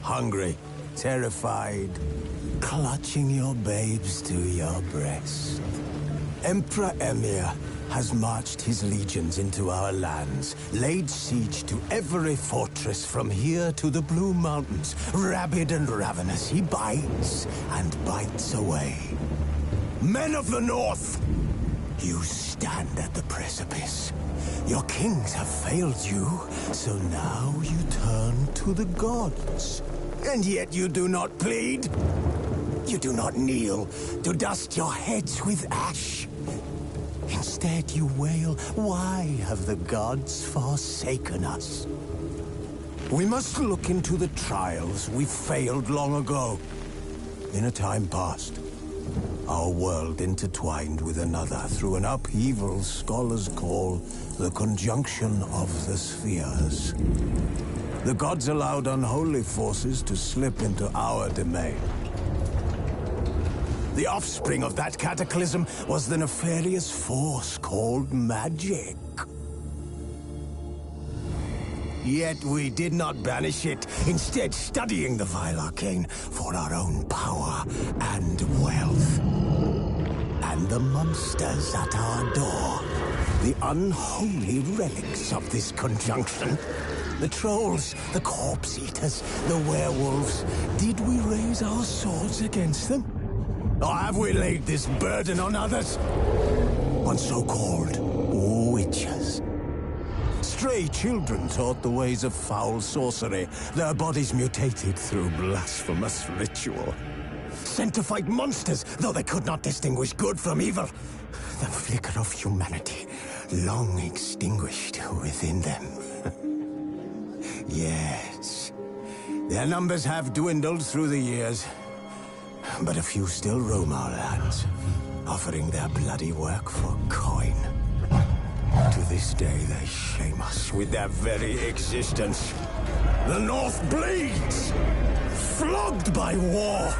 hungry, terrified, clutching your babes to your breast. Emperor Emir has marched his legions into our lands, laid siege to every fortress from here to the Blue Mountains. Rabid and ravenous, he bites and bites away. Men of the North, you stand at the precipice. Your kings have failed you, so now you turn to the gods. And yet you do not plead. You do not kneel to dust your heads with ash. Instead you wail, why have the gods forsaken us? We must look into the trials we failed long ago. In a time past, our world intertwined with another through an upheaval scholars call the conjunction of the spheres. The gods allowed unholy forces to slip into our domain. The offspring of that cataclysm was the nefarious force called magic. Yet we did not banish it, instead studying the vile arcane for our own power and wealth. And the monsters at our door, the unholy relics of this conjunction. The trolls, the corpse-eaters, the werewolves. Did we raise our swords against them? Or have we laid this burden on others? On so-called witches. Stray children taught the ways of foul sorcery, their bodies mutated through blasphemous ritual. Sent to fight monsters, though they could not distinguish good from evil. The flicker of humanity, long extinguished within them. Yes, their numbers have dwindled through the years. But a few still roam our lands, offering their bloody work for coin. To this day, they shame us with their very existence. The North bleeds, flogged by war.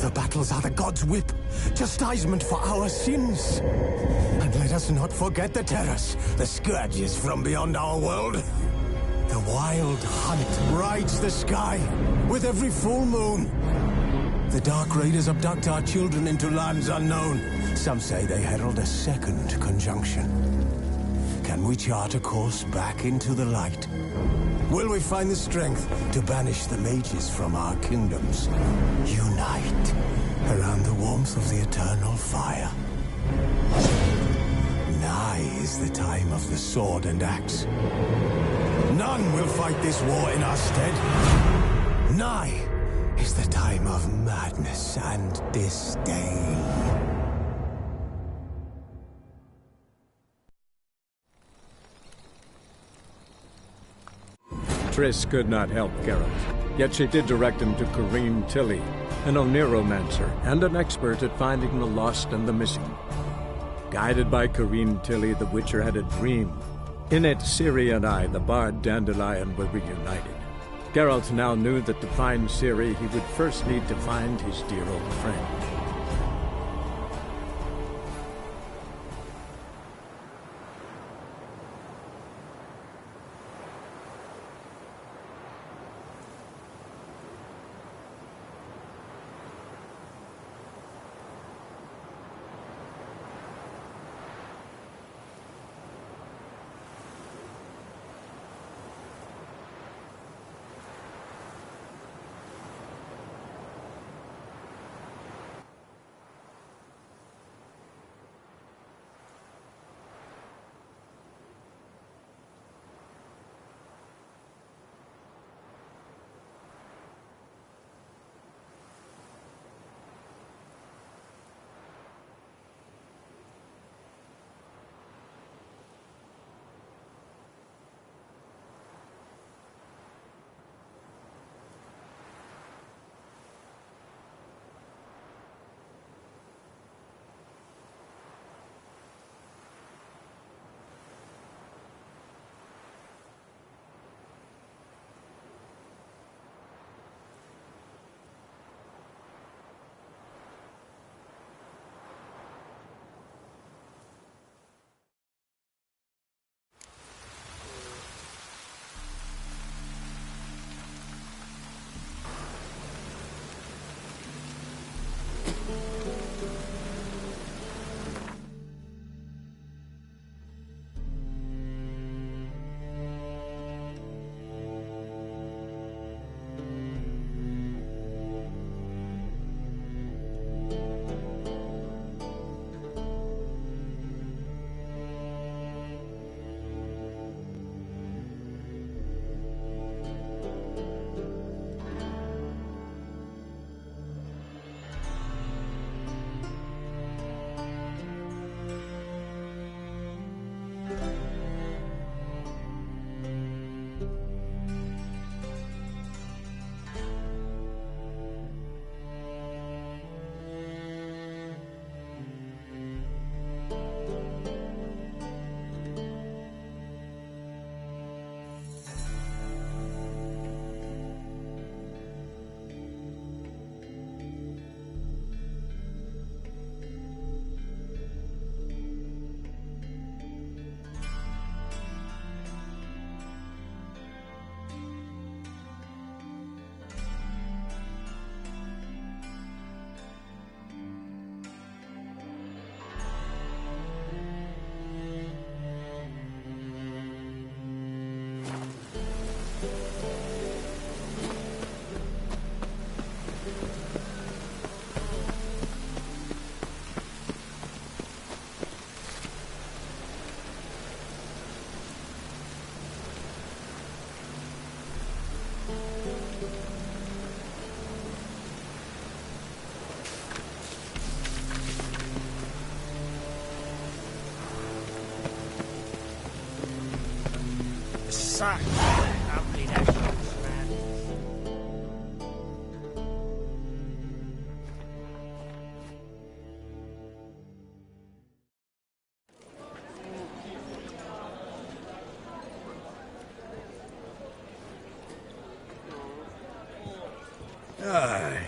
The battles are the gods' whip, chastisement for our sins. And let us not forget the terrors, the scourges from beyond our world. The wild hunt rides the sky with every full moon. The Dark Raiders abduct our children into lands unknown. Some say they herald a second conjunction. Can we chart a course back into the light? Will we find the strength to banish the mages from our kingdoms? Unite around the warmth of the eternal fire. Nigh is the time of the sword and axe. None will fight this war in our stead. Nigh is the time of madness and disdain. Triss could not help Geralt, yet she did direct him to Corrine Tilly, an Oniromancer and an expert at finding the lost and the missing. Guided by Corrine Tilly, the Witcher had a dream. In it, Ciri and I, the bard Dandelion, were reunited. Geralt now knew that to find Ciri, he would first need to find his dear old friend. such lovely nations, man.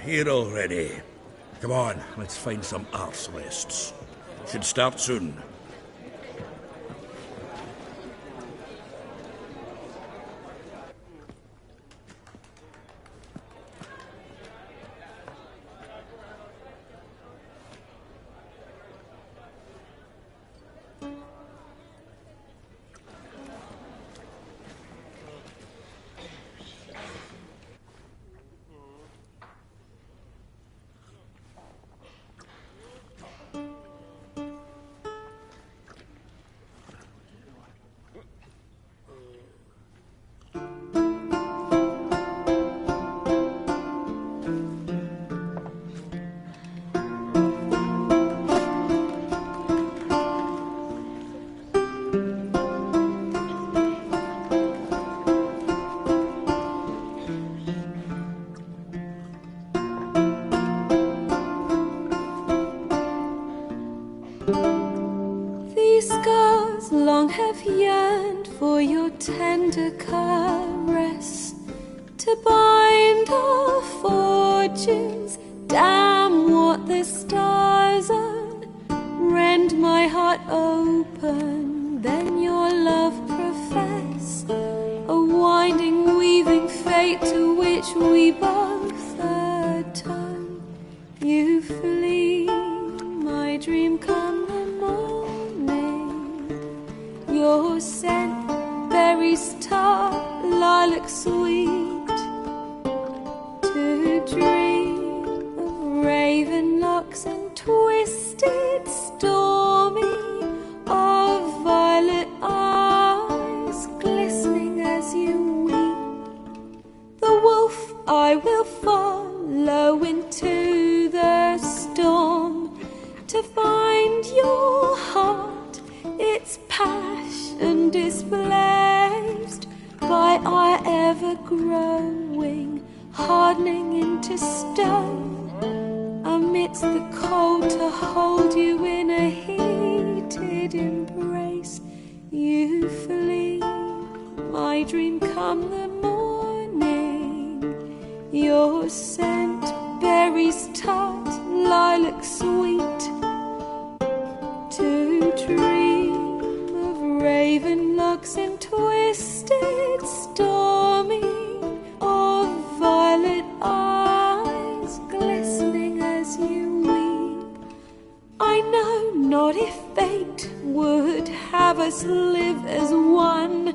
Here already. Come on, let's find some arse rests. Should start soon. These scars long have yearned for your tender caress, to bind our fortunes. Damn what the stars are. Rend my heart open, then your love profess, a winding, weaving fate to which we both atone. You flee, my dream come the morning. Your scent, berries tart, lilac sweet, to dream of raven locks and twisted stormy, of violet eyes glistening as you weep. The wolf I will follow into the storm, to find your heart, its passion displaced by our ever-growing, hardening into stone, amidst the cold to hold you in a heated embrace. You flee, my dream come the morning, your scent, berries tart, lilac sweet, to dream of raven locks and twisted stormy, of violet eyes glistening as you weep. I know not if fate would have us live as one,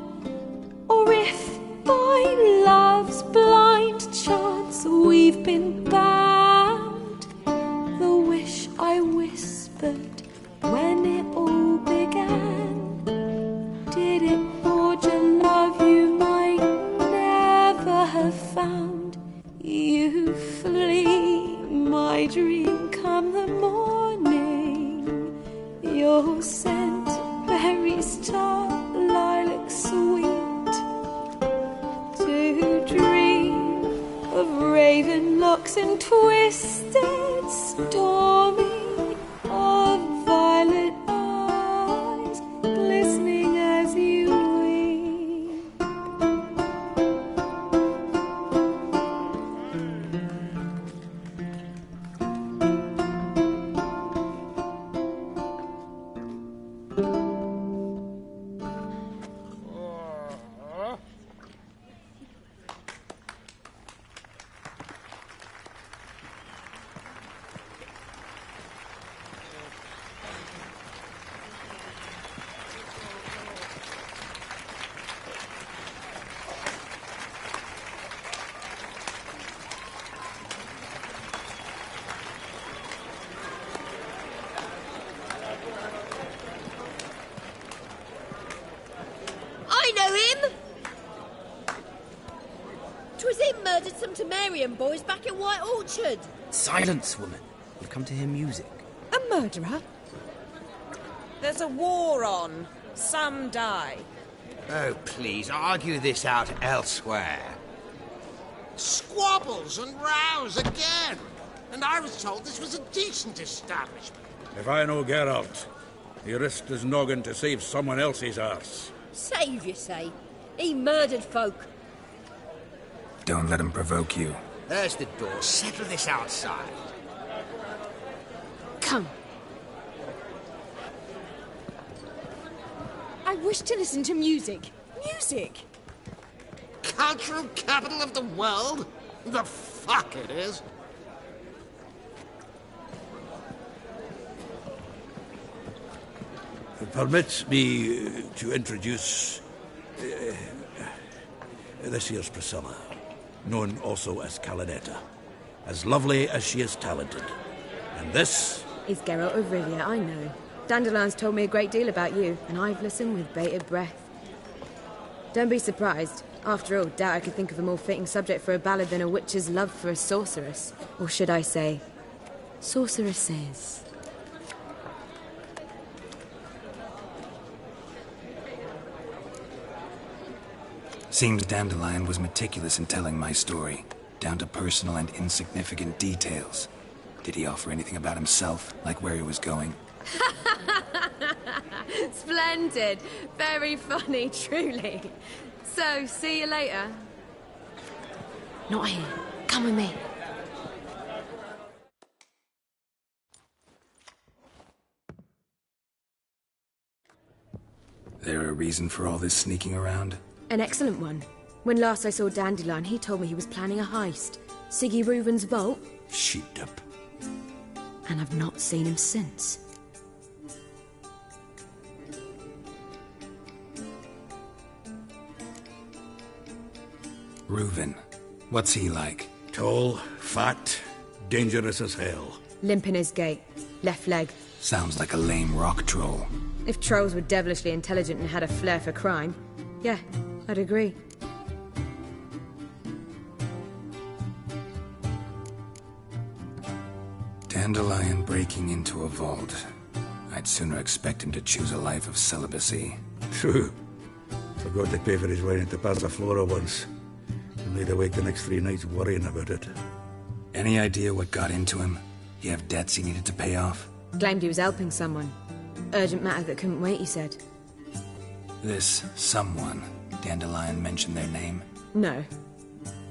or if by love's blind chance we've been bound. The wish I whispered when it all began, did it forge a love you might never have found? You flee, my dream come the morning, your scent, berries tart, lilac sweet, to dream of raven locks and twisted stormy, of violet eyes glistening as you weep. I know him! 'Twas him murdered some Temerian boys back in White Orchard. Silence, woman. We've come to hear music. A murderer? There's a war on. Some die. Oh, please, argue this out elsewhere. Squabbles and rows again! And I was told this was a decent establishment. If I know Geralt, he risked his noggin to save someone else's arse. Save, you say? He murdered folk. Don't let him provoke you. There's the door. Settle this outside. Come. I wish to listen to music. Music! Cultural capital of the world? The fuck it is. Permit me to introduce this here's Priscilla, known also as Calinetta. As lovely as she is talented. And this is Geralt of Rivia, I know. Dandelion's told me a great deal about you, and I've listened with bated breath. Don't be surprised. After all, doubt I could think of a more fitting subject for a ballad than a witch's love for a sorceress. Or should I say, sorceresses. Seems Dandelion was meticulous in telling my story, down to personal and insignificant details. Did he offer anything about himself, like where he was going? Splendid. Very funny, truly. So, see you later. Not here. Come with me. There a reason for all this sneaking around? An excellent one. When last I saw Dandelion, he told me he was planning a heist. Siggy Reuven's vault. sheepdip. And I've not seen him since. Reuven. What's he like? Tall, fat, dangerous as hell. Limp in his gait. Left leg. Sounds like a lame rock troll. If trolls were devilishly intelligent and had a flair for crime, yeah, I'd agree. Dandelion breaking into a vault. I'd sooner expect him to choose a life of celibacy. True. Forgot to pay for his wine at the Passaflora once. And laid awake the next 3 nights worrying about it. Any idea what got into him? He have debts he needed to pay off? Claimed he was helping someone. Urgent matter that couldn't wait, he said. This someone, Dandelion mentioned their name? No.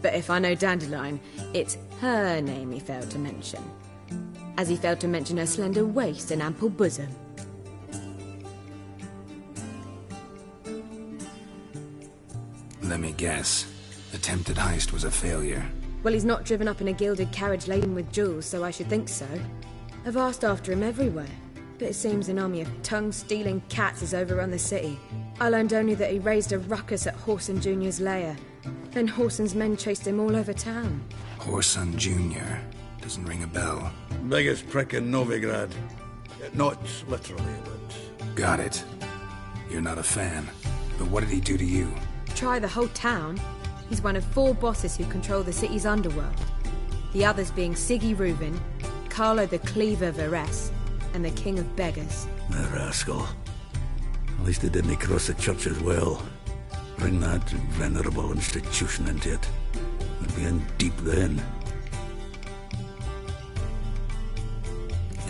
But if I know Dandelion, it's her name he failed to mention. As he failed to mention her slender waist and ample bosom. Let me guess. Attempted heist was a failure. Well, he's not driven up in a gilded carriage laden with jewels, so I should think so. I've asked after him everywhere, but it seems an army of tongue-stealing cats has overrun the city. I learned only that he raised a ruckus at Whoreson Jr.'s lair. Then Whoreson's men chased him all over town. Whoreson Jr. Doesn't ring a bell. Biggest prick in Novigrad. Not literally, but... Got it. You're not a fan. But what did he do to you? Try the whole town. He's one of 4 bosses who control the city's underworld. The others being Siggy Reuven, Carlo the Cleaver Varese, and the King of Beggars. The rascal. At least he didn't cross the church as well. Bring that venerable institution into it. We'd be in deep then.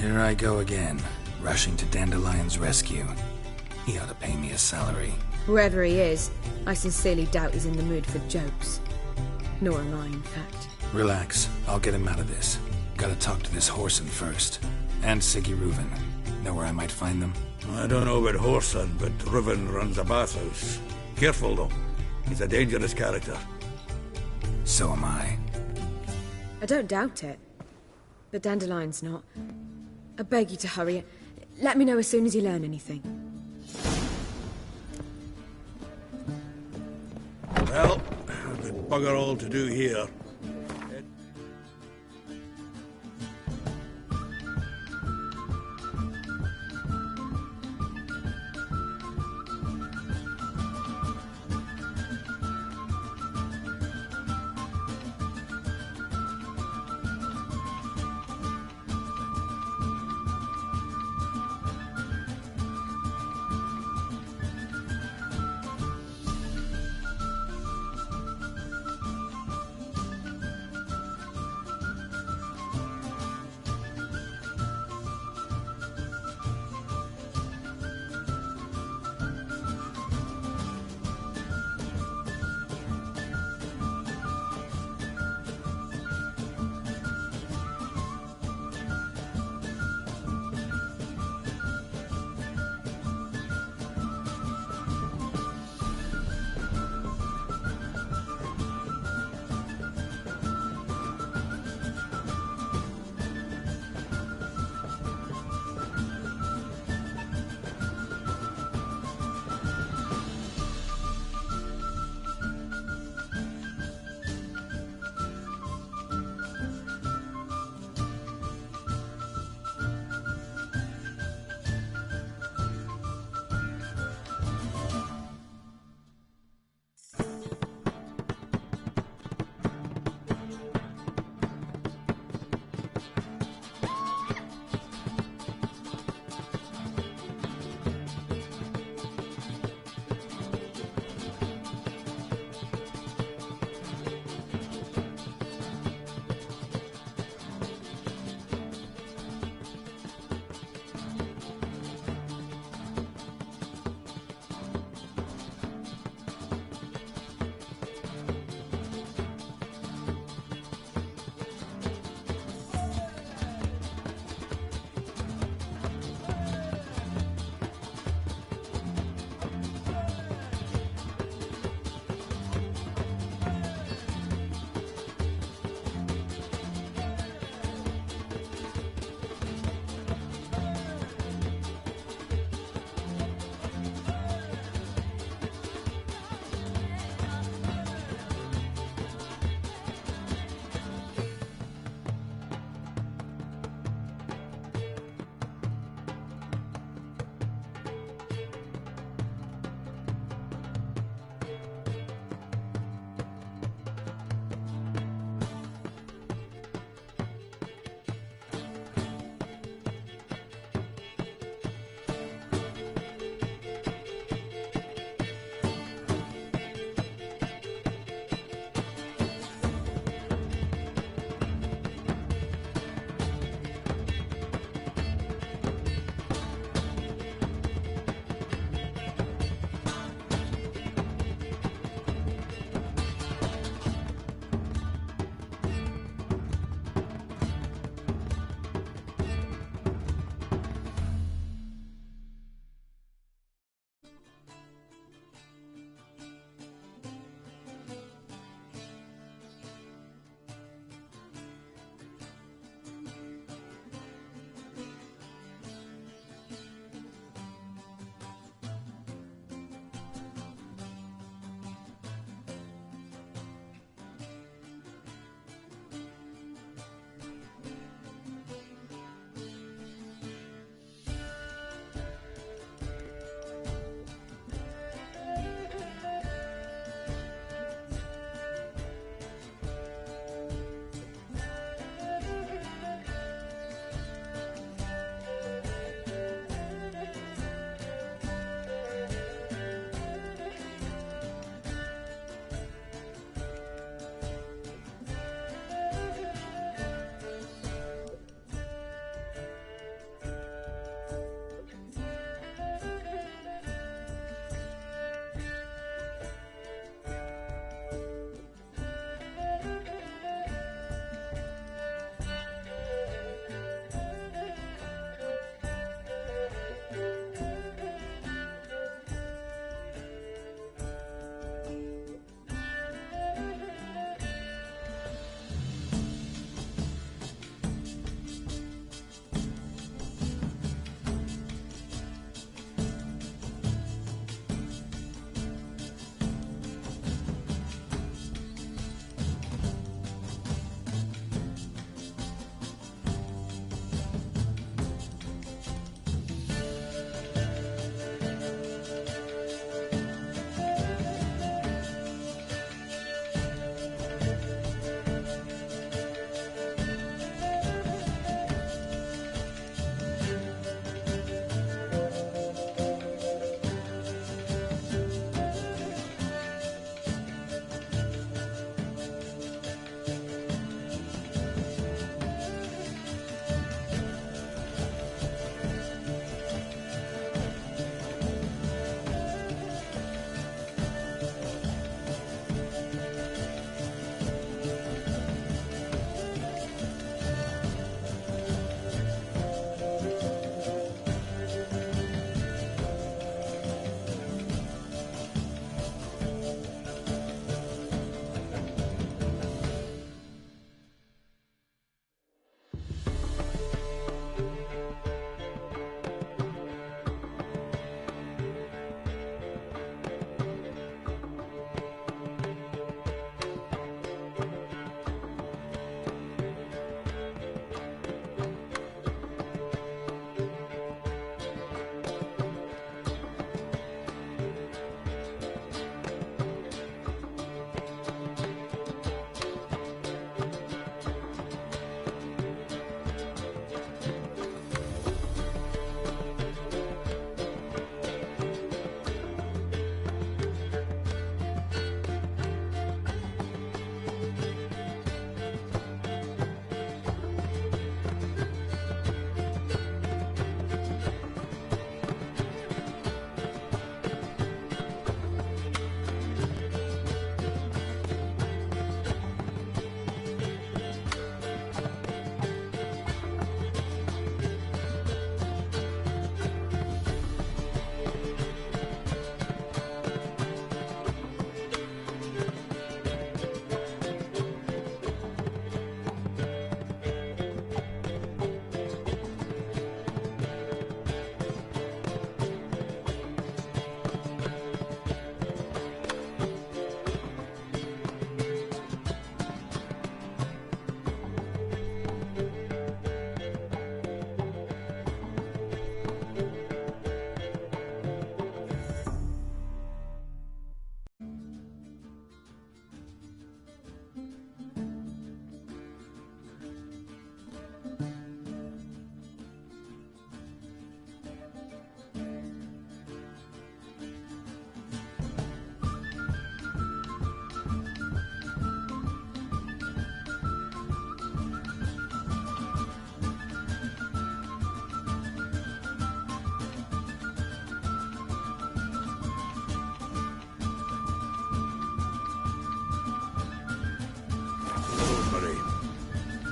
Here I go again, rushing to Dandelion's rescue. He ought to pay me a salary. Whoever he is, I sincerely doubt he's in the mood for jokes. Nor am I, in fact. Relax, I'll get him out of this. Gotta talk to this Whoreson first. And Siggy Reuven. Know where I might find them? I don't know about Whoreson, but Reuven runs a bathhouse. Careful, though. He's a dangerous character. So am I. I don't doubt it. But Dandelion's not. I beg you to hurry. Let me know as soon as you learn anything. Well, I've got bugger all to do here.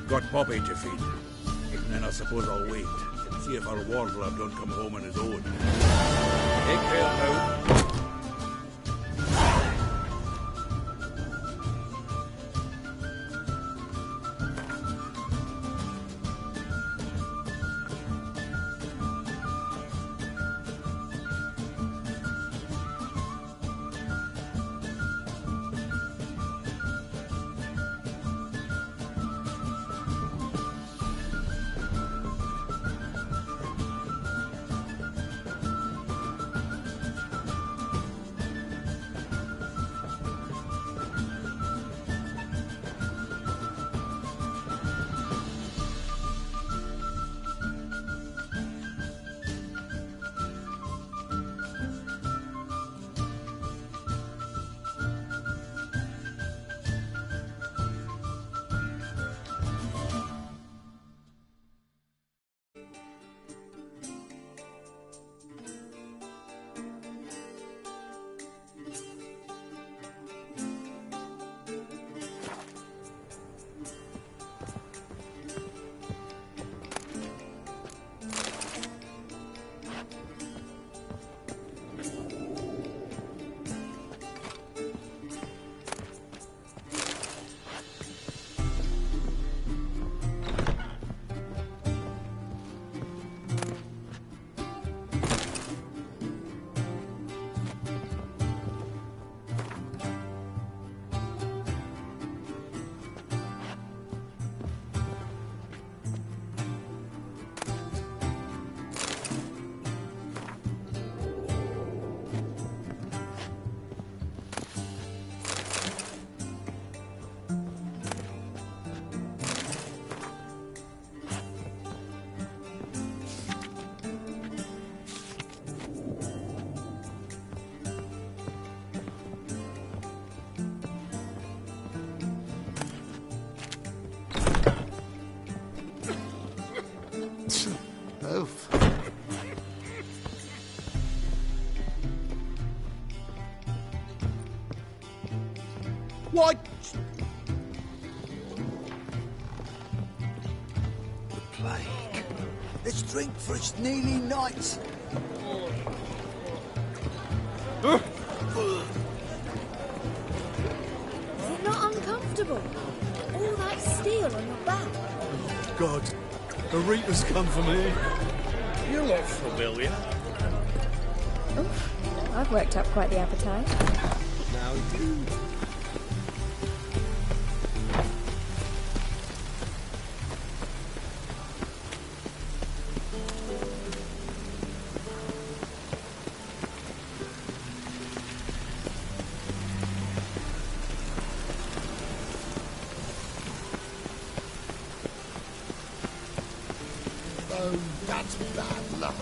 got Poppy to feed. And then I suppose I'll wait and see if our warlord don't come home on his own. Take care now. Oof. What? The plague. Let's drink for its nearly night. Is it not uncomfortable? All that steel on your back. God, the Reapers come for me. You look familiar. Oof, I've worked up quite the appetite. Now you. Oh, that's bad luck.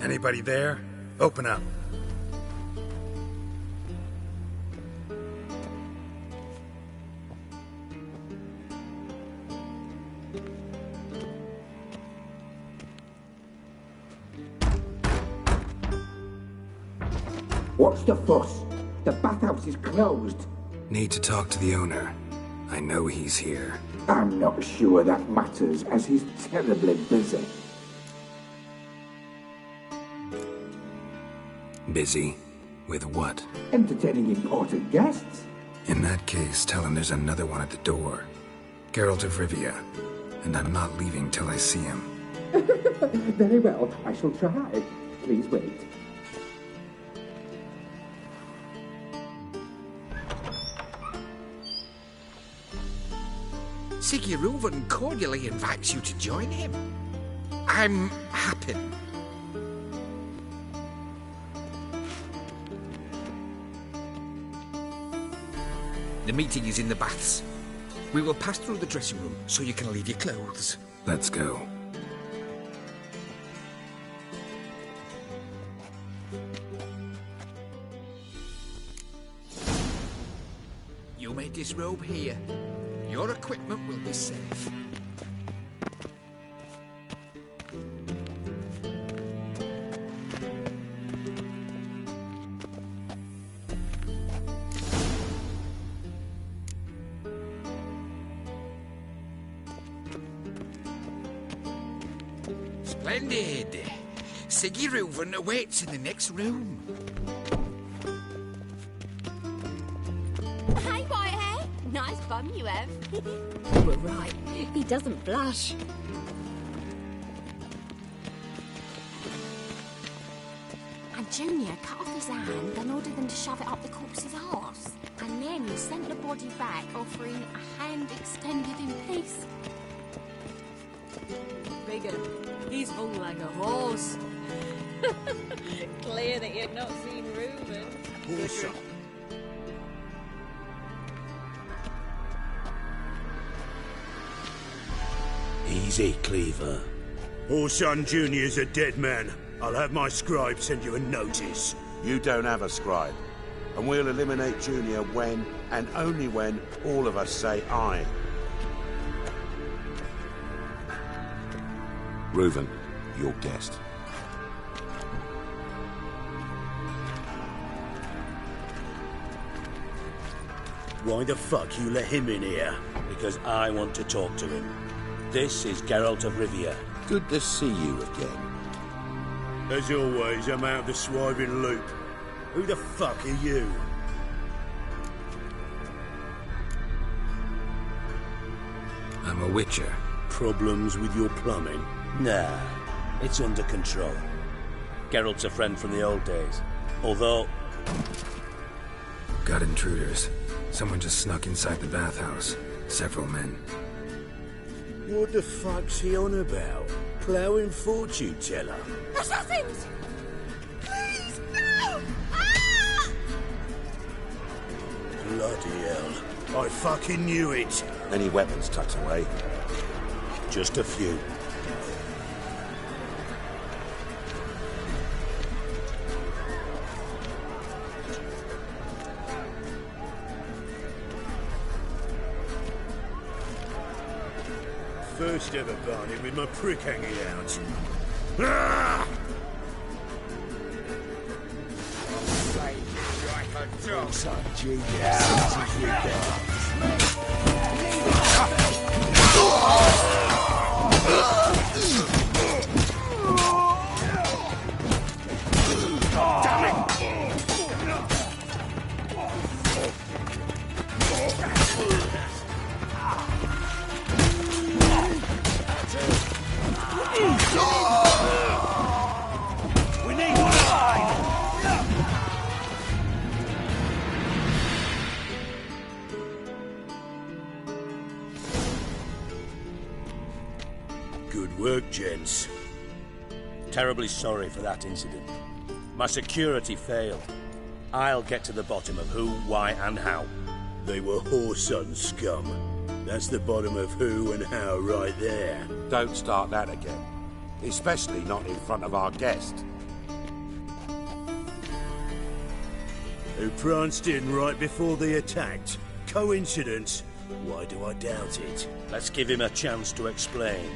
Anybody there? Open up. What's the fuss? The bathhouse is closed. Need to talk to the owner. I know he's here. I'm not sure that matters, as he's terribly busy. Busy? With what? Entertaining important guests. In that case, tell him there's another one at the door. Geralt of Rivia. And I'm not leaving till I see him. Very well, I shall try. Please wait. Siggy Reuven cordially invites you to join him. I'm happy. The meeting is in the baths. We will pass through the dressing room so you can leave your clothes. Let's go. You may disrobe here. Your equipment will be safe. Splendid. Siggy Reuven awaits in the next room. Hey, Whitehair. Nice bum you have. You were right. He doesn't blush. And Junior cut off his hand and ordered them to shove it up the corpse's arse. And then he sent the body back, offering a hand extended in peace. Bigger. He's hung like a horse. Clear that you'd not seen Reuben. Awesome. Easy, Cleaver. Orson Jr.'s a dead man. I'll have my scribe send you a notice. You don't have a scribe. And we'll eliminate Junior when, and only when, all of us say aye. Reuven, your guest. Why the fuck you let him in here? Because I want to talk to him. This is Geralt of Rivia. Good to see you again. As always, I'm out of the swiving loop. Who the fuck are you? I'm a witcher. Problems with your plumbing? Nah, it's under control. Geralt's a friend from the old days. Although... Got intruders. Someone just snuck inside the bathhouse. Several men. What the fuck's he on about? Ploughing fortune teller? Assassins! Please, no! Ah! Bloody hell. I fucking knew it. Any weapons tucked away? Just a few. First ever barney with my prick hanging out. Ah! We need one alive! Good work, gents. Terribly sorry for that incident. My security failed. I'll get to the bottom of who, why, and how. They were whoreson scum. That's the bottom of who and how right there. Don't start that again. Especially not in front of our guest. who pranced in right before they attacked. Coincidence? Why do I doubt it? Let's give him a chance to explain.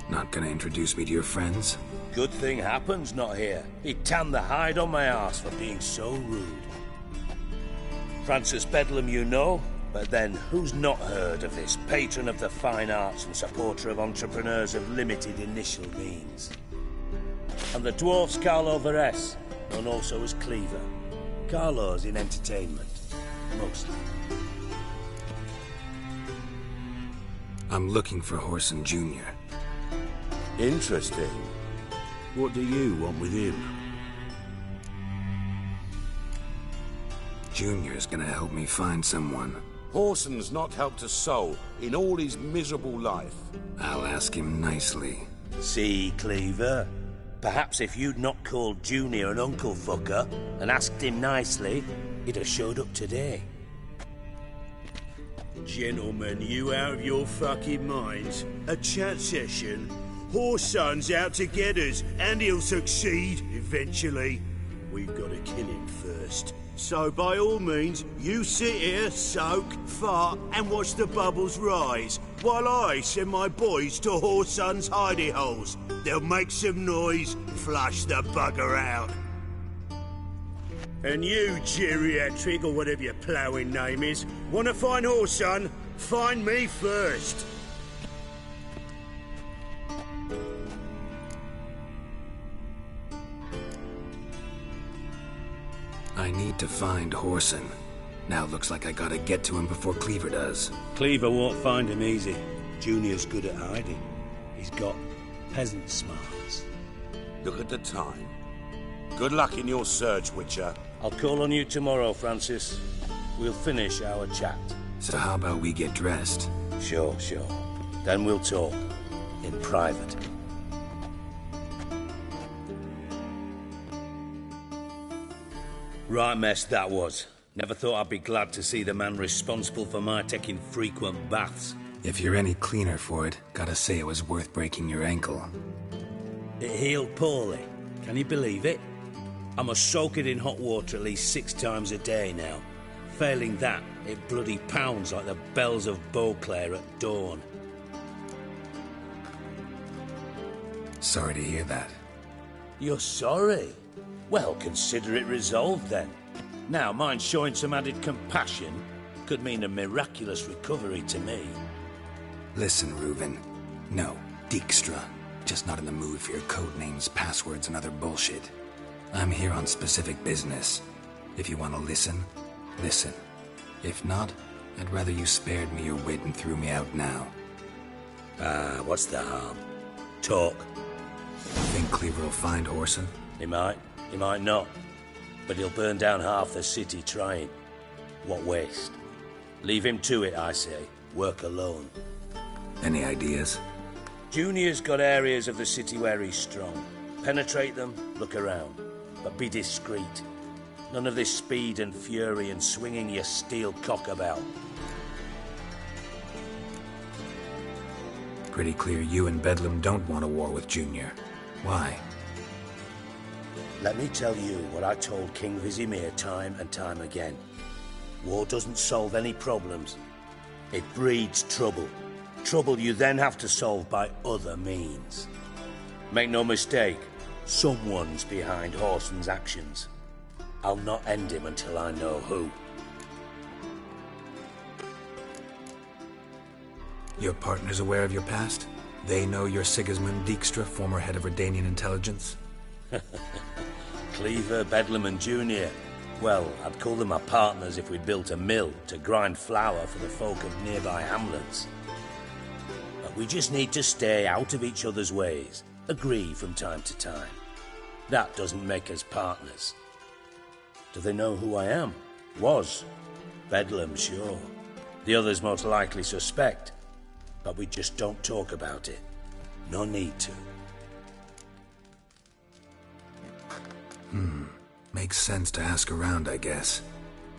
Not gonna introduce me to your friends? Good thing Happen's not here. He'd tan the hide on my arse for being so rude. Francis Bedlam you know, but then who's not heard of this patron of the fine arts and supporter of entrepreneurs of limited initial means? And the dwarf's Carlo Veres, known also as Cleaver. Carlo's in entertainment, mostly. I'm looking for Horson Jr. Interesting. What do you want with him? Junior's gonna help me find someone. Horson's not helped a soul in all his miserable life. I'll ask him nicely. See, Cleaver? Perhaps if you'd not called Junior an uncle fucker and asked him nicely, he'd have showed up today. Gentlemen, you out of your fucking minds? A chat session? Horson's out to get us, and he'll succeed eventually. We've got to kill him first. So by all means, you sit here, soak, fart, and watch the bubbles rise, while I send my boys to Horson's hidey holes. They'll make some noise, flush the bugger out. And you, geriatric, or whatever your ploughing name is, want to find Horson? Find me first. I need to find Horson. Now looks like I gotta get to him before Cleaver does. Cleaver won't find him easy. Junior's good at hiding. He's got peasant smarts. Look at the time. Good luck in your search, Witcher. I'll call on you tomorrow, Francis. We'll finish our chat. So how about we get dressed? Sure. Then we'll talk. In private. Right mess that was. Never thought I'd be glad to see the man responsible for my taking frequent baths. If you're any cleaner for it, gotta say it was worth breaking your ankle. It healed poorly. Can you believe it? I must soak it in hot water at least 6 times a day now. Failing that, it bloody pounds like the bells of Beauclair at dawn. Sorry to hear that. You're sorry? Well, consider it resolved then. Now, mind showing some added compassion could mean a miraculous recovery to me. Listen, Reuven. No, Dijkstra. Just not in the mood for your code names, passwords, and other bullshit. I'm here on specific business. If you want to listen, listen. If not, I'd rather you spared me your wit and threw me out now. What's the harm? Talk. Think Cleaver will find Horson? He might not. But he'll burn down half the city trying. What waste? Leave him to it, I say. Work alone. Any ideas? Junior's got areas of the city where he's strong. Penetrate them, look around. But be discreet. None of this speed and fury and swinging your steel cock about. Pretty clear you and Bedlam don't want a war with Junior. Why? Let me tell you what I told King Vizimir time and time again. War doesn't solve any problems. It breeds trouble. Trouble you then have to solve by other means. Make no mistake, someone's behind Horson's actions. I'll not end him until I know who. Your partner's aware of your past? They know you're Sigismund Dijkstra, former head of Redanian intelligence? Cleaver, Bedlam and Junior. Well, I'd call them my partners if we'd built a mill to grind flour for the folk of nearby hamlets. But we just need to stay out of each other's ways. Agree from time to time. That doesn't make us partners. Do they know who I am? Was. Bedlam, sure. The others most likely suspect. But we just don't talk about it. No need to. Makes sense to ask around, I guess.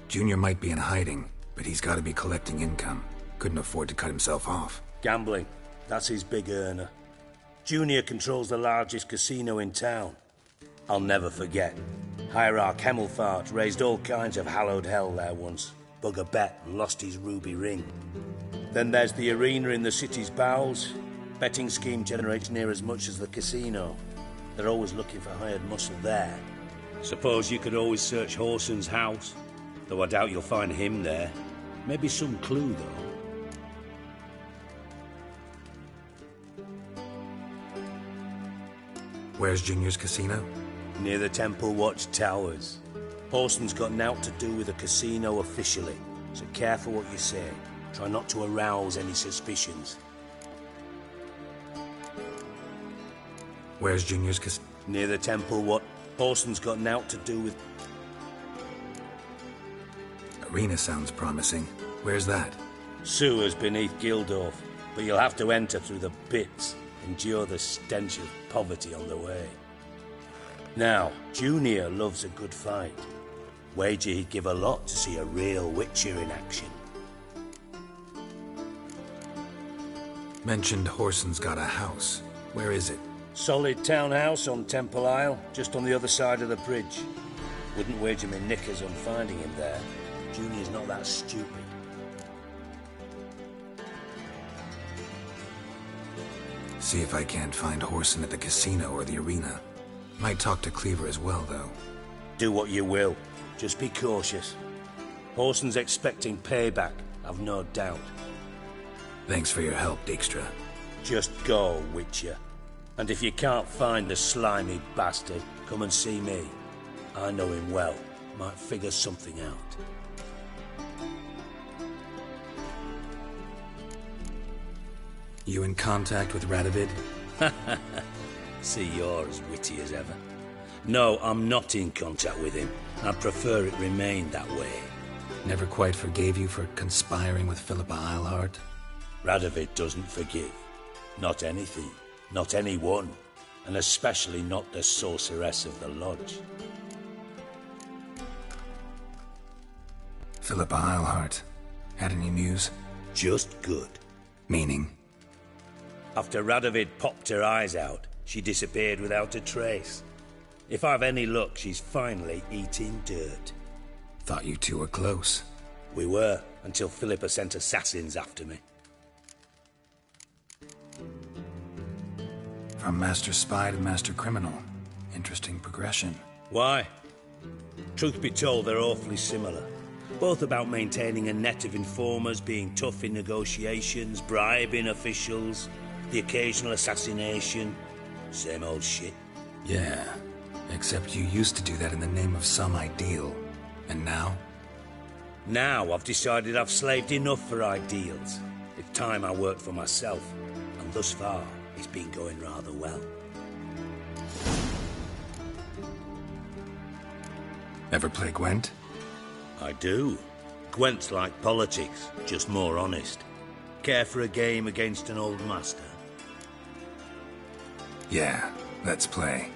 Junior might be in hiding, but he's got to be collecting income. Couldn't afford to cut himself off. Gambling. That's his big earner. Junior controls the largest casino in town. I'll never forget. Hierarch Hemmelfart raised all kinds of hallowed hell there once. Bugger bet and lost his ruby ring. Then there's the arena in the city's bowels. Betting scheme generates near as much as the casino. They're always looking for hired muscle there. Suppose you could always search Horson's house, though I doubt you'll find him there. Maybe some clue, though. Where's Junior's casino? Near the Temple Watch Towers. Horson's got naught to do with the casino officially, so careful what you say. Try not to arouse any suspicions. Where's Junior's casino? Near the Temple Watch. Horson's got naught to do with... Arena sounds promising. Where's that? Sewers beneath Gildorf, but you'll have to enter through the pits. Endure the stench of poverty on the way. Now, Junior loves a good fight. Wager he'd give a lot to see a real Witcher in action. Mentioned Horson's got a house. Where is it? Solid townhouse on Temple Isle, just on the other side of the bridge. Wouldn't wager me knickers on finding him there. Junior's not that stupid. See if I can't find Horson at the casino or the arena. Might talk to Cleaver as well, though. Do what you will. Just be cautious. Horson's expecting payback, I've no doubt. Thanks for your help, Dijkstra. Just go, Witcher. And if you can't find the slimy bastard, come and see me. I know him well. Might figure something out. You in contact with Radovid? See, you're as witty as ever. No, I'm not in contact with him. I'd prefer it remained that way. Never quite forgave you for conspiring with Philippa Eilhart? Radovid doesn't forgive. Not anything. Not anyone. And especially not the sorceress of the Lodge. Philippa Eilhart. Had any news? Just good. Meaning? After Radovid popped her eyes out, she disappeared without a trace. If I've any luck, she's finally eating dirt. Thought you two were close. We were, until Philippa sent assassins after me. From Master Spy to Master Criminal. Interesting progression. Why? Truth be told, they're awfully similar. Both about maintaining a net of informers, being tough in negotiations, bribing officials, the occasional assassination. Same old shit. Yeah, except you used to do that in the name of some ideal. And now? Now I've decided I've slaved enough for ideals. It's time I worked for myself. And thus far, it's been going rather well. Ever play Gwent? I do. Gwent's like politics, just more honest. Care for a game against an old master? Yeah, let's play.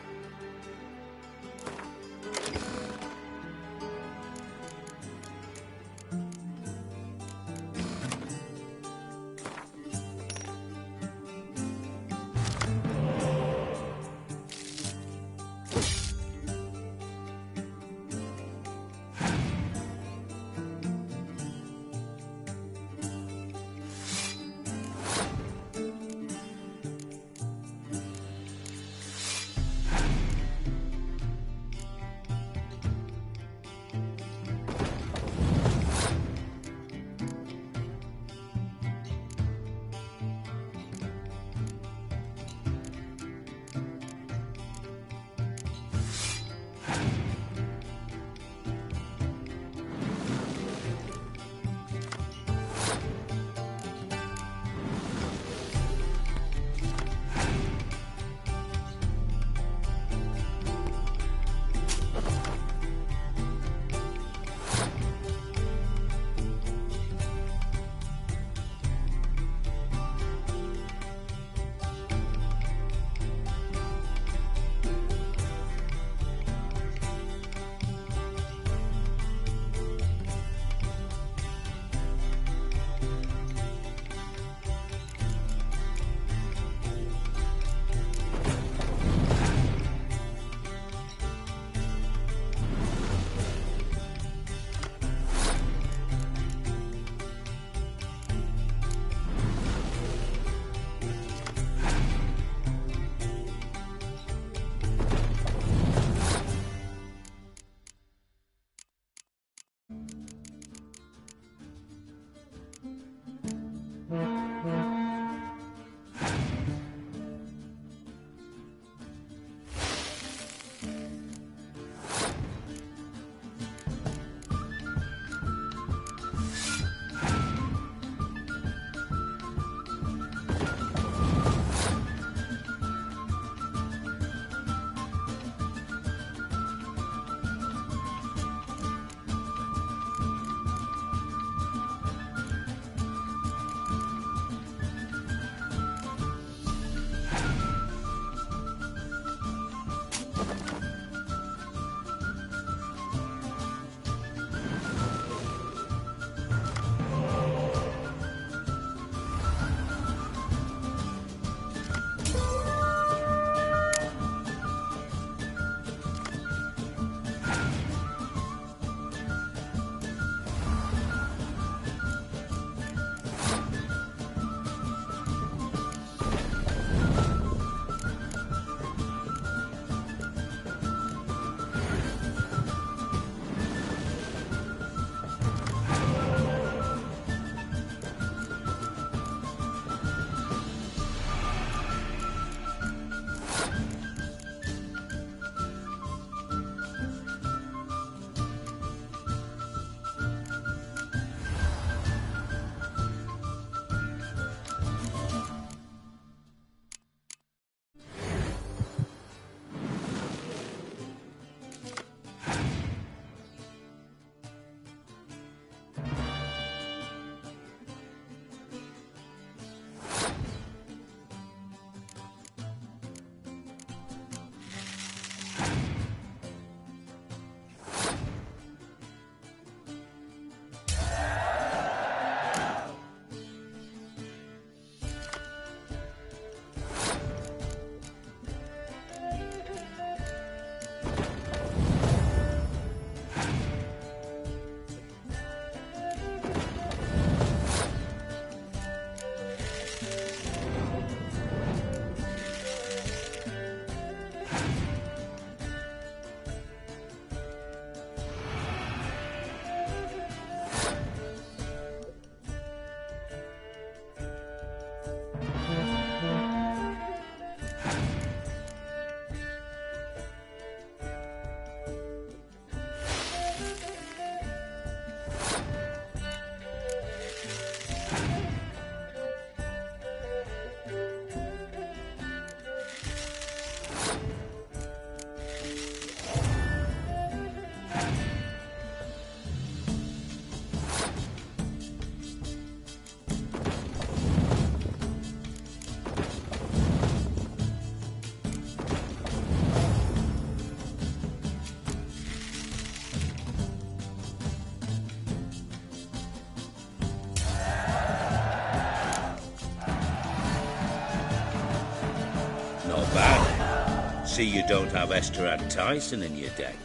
see you don't have Esterad Tyson in your deck.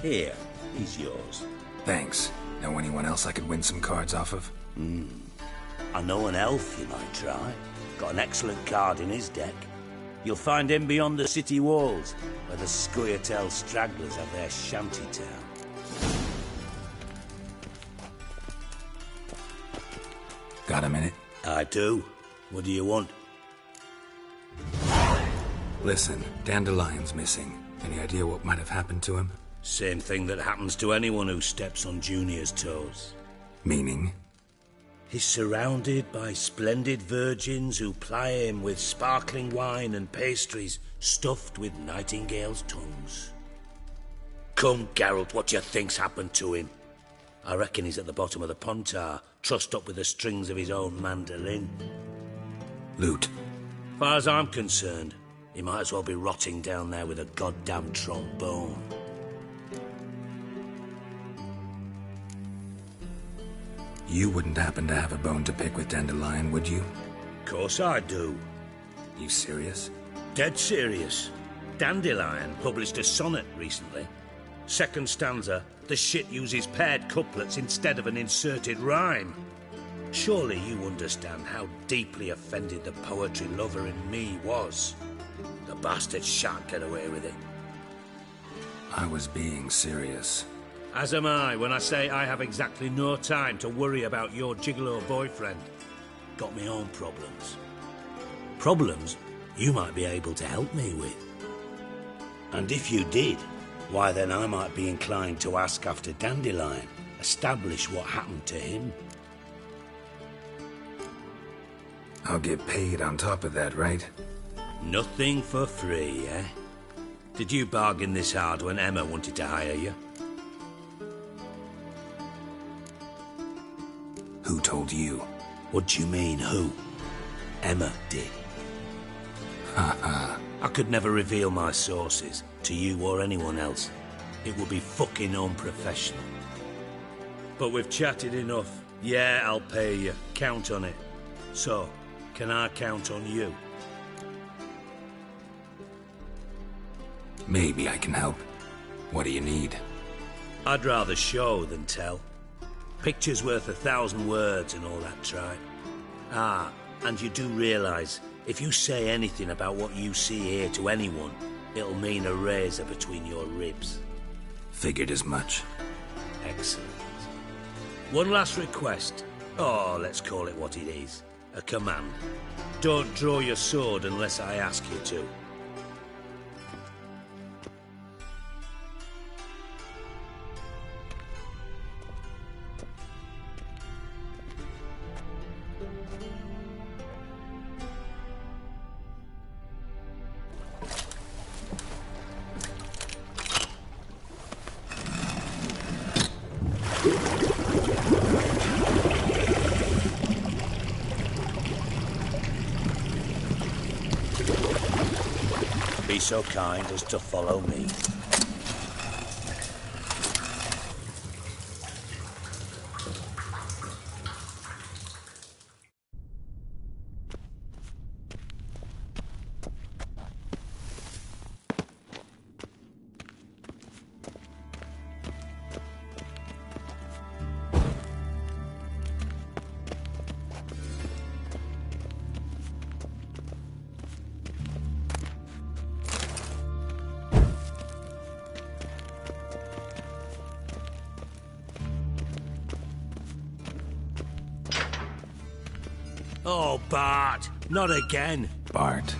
Here, he's yours. Thanks. Know anyone else I could win some cards off of? I know an elf you might try. Got an excellent card in his deck. You'll find him beyond the city walls, where the Scoia'tael stragglers have their shanty town. Got a minute? I do. What do you want? Listen, Dandelion's missing. Any idea what might have happened to him? Same thing that happens to anyone who steps on Junior's toes. Meaning? He's surrounded by splendid virgins who ply him with sparkling wine and pastries stuffed with nightingales' tongues. Come, Geralt, what do you think's happened to him? I reckon he's at the bottom of the Pontar, trussed up with the strings of his own mandolin. Loot. Far as I'm concerned, he might as well be rotting down there with a goddamn trombone. You wouldn't happen to have a bone to pick with Dandelion, would you? Course I do. You serious? Dead serious. Dandelion published a sonnet recently. Second stanza, the shit uses paired couplets instead of an inserted rhyme. Surely you understand how deeply offended the poetry lover in me was. The bastard shan't get away with it. I was being serious. As am I when I say I have exactly no time to worry about your gigolo boyfriend. Got me own problems. Problems you might be able to help me with. And if you did, why then I might be inclined to ask after Dandelion, establish what happened to him. I'll get paid on top of that, right? Nothing for free, eh? Did you bargain this hard when Emma wanted to hire you? Who told you? What do you mean, who? Emma did. I could never reveal my sources to you or anyone else. It would be fucking unprofessional. But we've chatted enough. Yeah, I'll pay you. Count on it. So, can I count on you? Maybe I can help. What do you need? I'd rather show than tell. Picture's worth 1,000 words and all that tripe. Ah, and you do realise, if you say anything about what you see here to anyone, it'll mean a razor between your ribs. Figured as much. Excellent. One last request. Oh, let's call it what it is. A command. Don't draw your sword unless I ask you to. Be so kind as to follow me. Oh, Bart! Not again! Bart.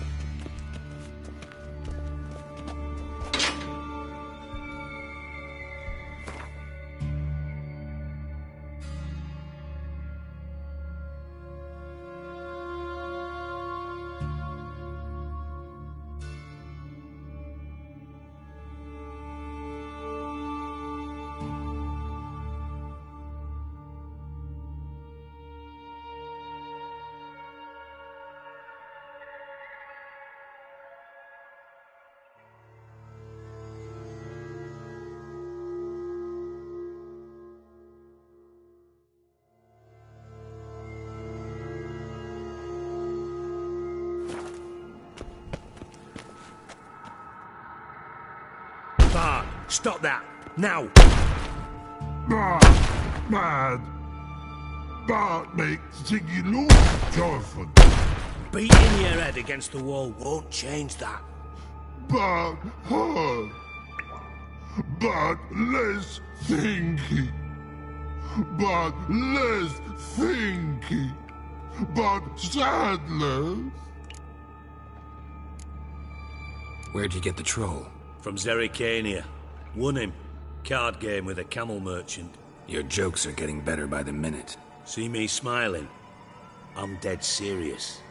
Stop that! Now! Bad. Bad makes Ziggy lose, Jorfan. Beating your head against the wall won't change that. Bad hard. Bad less thinky. Bad less thinky. Bad sadless. Where'd you get the troll? From Zerrikania. Won him. Card game with a camel merchant. Your jokes are getting better by the minute. See me smiling? I'm dead serious.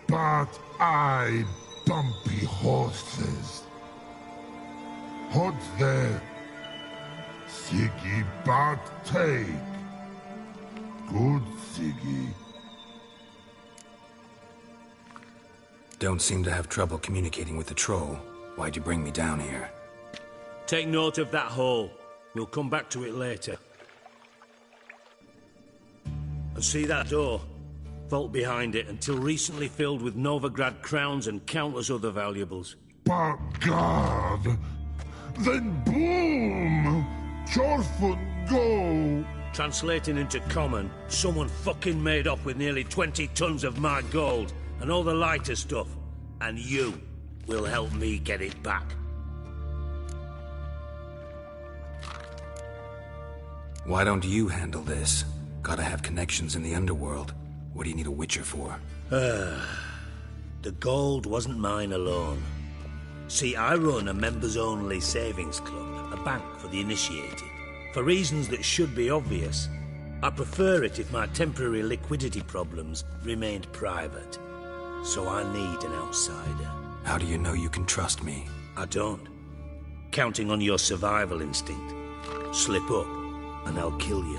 But I bumpy horses. Hot there. Siggy but take. Good Siggy. Don't seem to have trouble communicating with the troll. Why'd you bring me down here? Take note of that hole. We'll come back to it later. And see that door? Vault behind it, until recently filled with Novigrad crowns and countless other valuables. But God! Then boom! Jorfun go! Translating into common, someone fucking made off with nearly 20 tons of my gold, and all the lighter stuff. And you will help me get it back. Why don't you handle this? Gotta have connections in the underworld. What do you need a witcher for? The gold wasn't mine alone. See, I run a members-only savings club, a bank for the initiated. For reasons that should be obvious, I prefer it if my temporary liquidity problems remained private. So I need an outsider. How do you know you can trust me? I don't. Counting on your survival instinct. Slip up, and I'll kill you.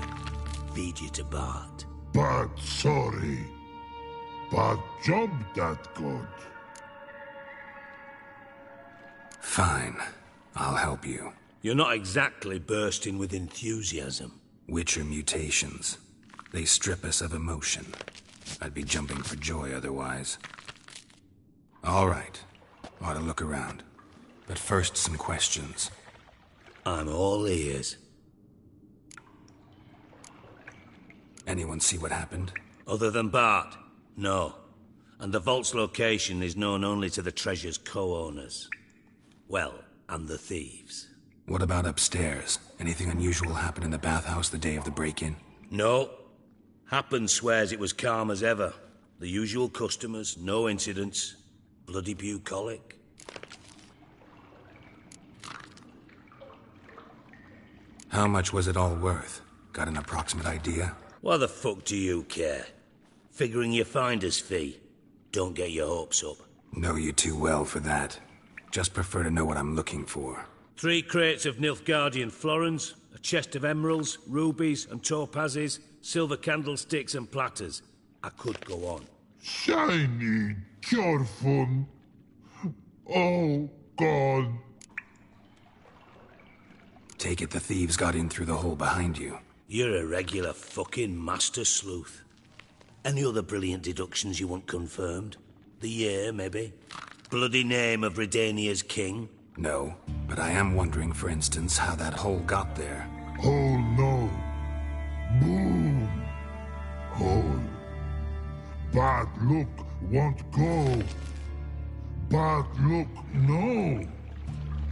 Feed you to Bart. But sorry. But job that good. Fine. I'll help you. You're not exactly bursting with enthusiasm. Witcher mutations. They strip us of emotion. I'd be jumping for joy otherwise. All right. Ought to look around. But first, some questions. I'm all ears. Anyone see what happened? Other than Bart? No. And the vault's location is known only to the treasure's co-owners. Well, and the thieves. What about upstairs? Anything unusual happen in the bathhouse the day of the break-in? No. Happen swears it was calm as ever. The usual customers, no incidents. Bloody bucolic. How much was it all worth? Got an approximate idea? Why the fuck do you care? Figuring your finder's fee. Don't get your hopes up. Know you too well for that. Just prefer to know what I'm looking for. 3 crates of Nilfgaardian florins, a chest of emeralds, rubies and topazes, silver candlesticks and platters. I could go on. Shiny Jorfun. Oh, God. Take it the thieves got in through the hole behind you. You're a regular fucking master sleuth. Any other brilliant deductions you want confirmed? The year, maybe? Bloody name of Redania's king? No, but I am wondering, for instance, how that hole got there. Hole no. Boom. Hole. Bad look won't go. Bad look no.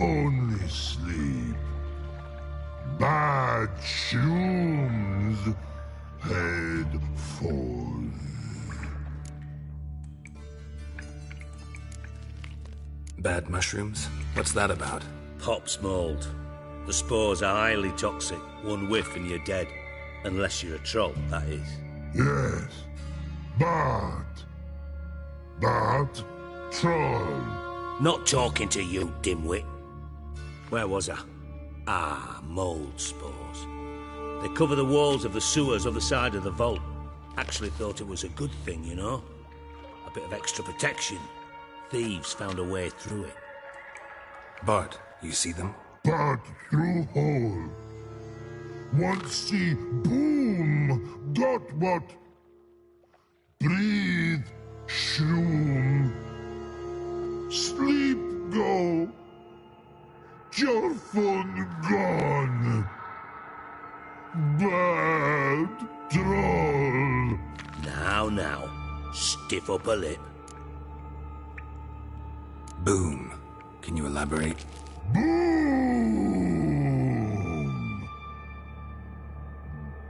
Only sleep. Bad shoes. Head falls. Bad mushrooms? What's that about? Pop's mold. The spores are highly toxic. One whiff and you're dead. Unless you're a troll, that is. Yes. Bad. Bad troll. Not talking to you, dimwit. Where was I? Ah, mold spores. They cover the walls of the sewers other side of the vault. Actually thought it was a good thing, you know? A bit of extra protection. Thieves found a way through it. Bart, you see them? Bad through hole. Want see boom. Got what? Breathe. Shroom. Sleep go. your fun gone. Bad troll. Now, stiff upper lip. Boom. Can you elaborate? Boom!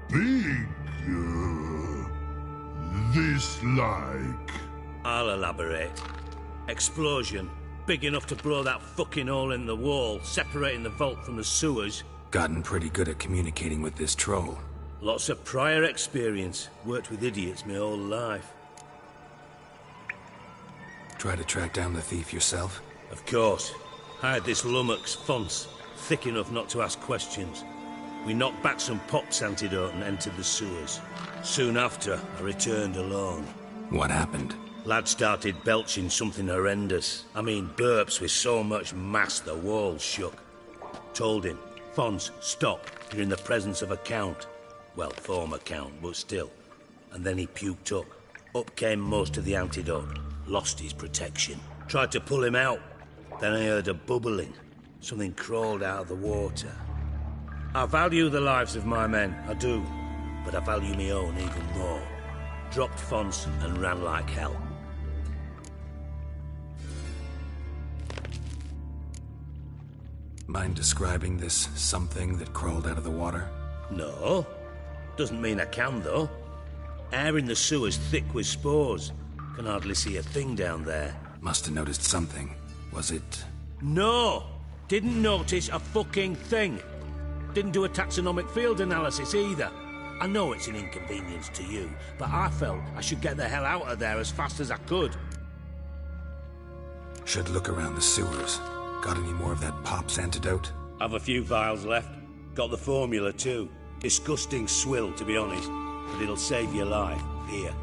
Big, this like. I'll elaborate. Explosion. Big enough to blow that fucking hole in the wall, separating the vault from the sewers. Gotten pretty good at communicating with this troll. Lots of prior experience. Worked with idiots my whole life. Try to track down the thief yourself? Of course. Hired this lummox, Fons, thick enough not to ask questions. We knocked back some Pop's antidote and entered the sewers. Soon after, I returned alone. What happened? Lad started belching something horrendous. I mean, burps with so much mass the walls shook. Told him, Fons, stop. You're in the presence of a count. Well, former count, but still. And then he puked up. Up came most of the antidote. Lost his protection. Tried to pull him out. Then I heard a bubbling. Something crawled out of the water. I value the lives of my men, I do. But I value my own even more. Dropped Fons and ran like hell. Mind describing this something that crawled out of the water? No. Doesn't mean I can, though. Air in the sewer's thick with spores. Can hardly see a thing down there. Must have noticed something. Was it... No! Didn't notice a fucking thing. Didn't do a taxonomic field analysis either. I know it's an inconvenience to you, but I felt I should get the hell out of there as fast as I could. Should look around the sewers. Got any more of that Pop's antidote? I've a few vials left. Got the formula too. Disgusting swill, to be honest. But it'll save your life. Here.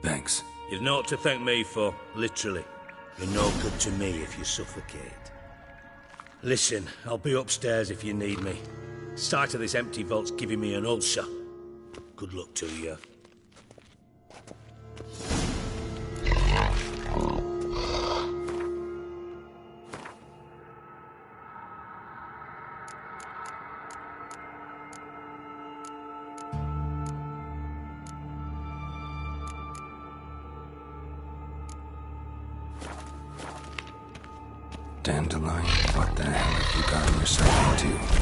Thanks. You've naught to thank me for, literally. You're no good to me if you suffocate. Listen, I'll be upstairs if you need me. Sight of this empty vault's giving me an ulcer. Good luck to you. Dandelion, what the hell have you gotten yourself into?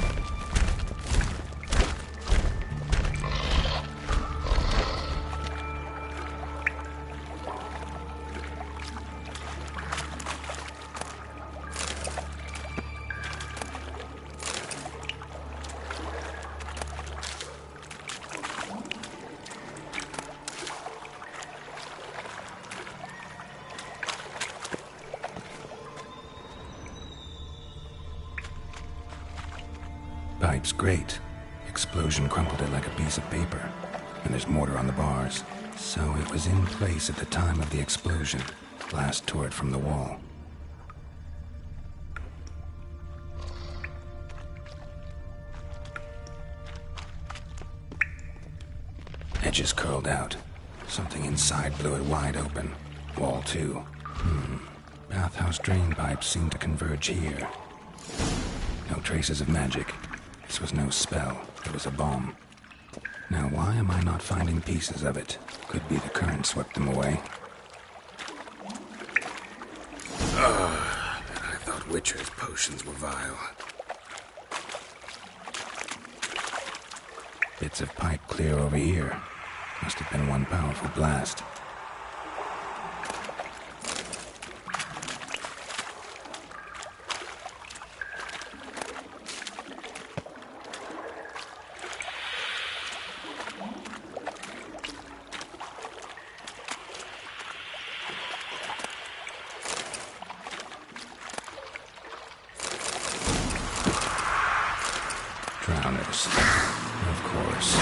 Pipe's great. Explosion crumpled it like a piece of paper. And there's mortar on the bars. So it was in place at the time of the explosion. Blast tore it from the wall. Edges curled out. Something inside blew it wide open. Wall too. Bathhouse drain pipes seem to converge here. No traces of magic. This was no spell. It was a bomb. Now, why am I not finding pieces of it? Could be the current swept them away. I thought Witcher's potions were vile. Bits of pipe clear over here. Must have been one powerful blast. Drowners, of course.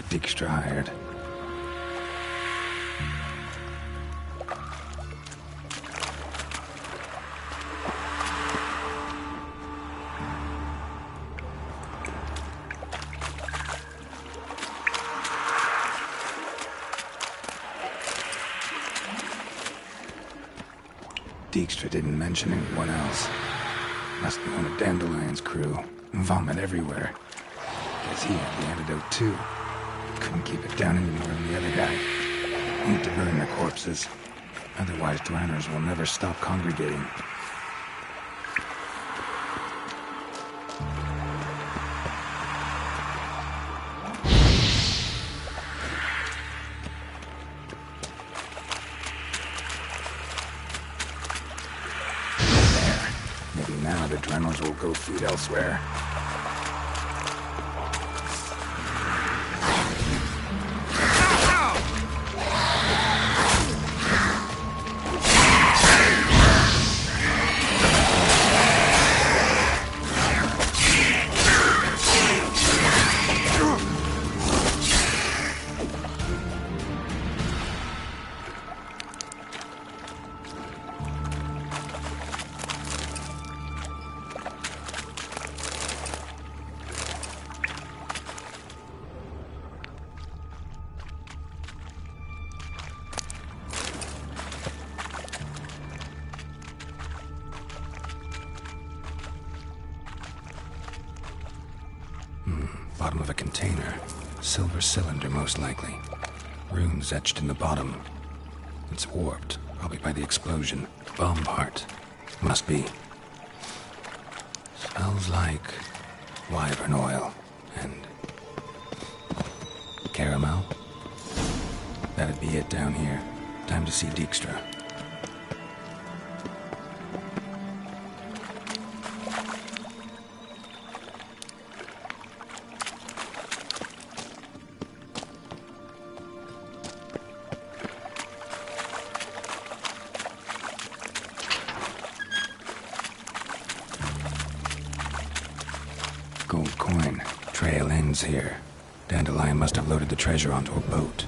Dijkstra hired. Dijkstra didn't mention anyone else. Must be one of Dandelion's crew. Vomit everywhere. Guess he had the antidote too. Couldn't keep it down any more than the other guy. Need to burn the corpses. Otherwise, drowners will never stop congregating. Now the drowners will go feed elsewhere. Bottom of a container. Silver cylinder, most likely. Runes etched in the bottom. It's warped, probably by the explosion. Bomb part. Must be. Smells like wyvern oil and caramel. That'd be it down here. Time to see Dijkstra. Gold coin. Trail ends here. Dandelion must have loaded the treasure onto a boat.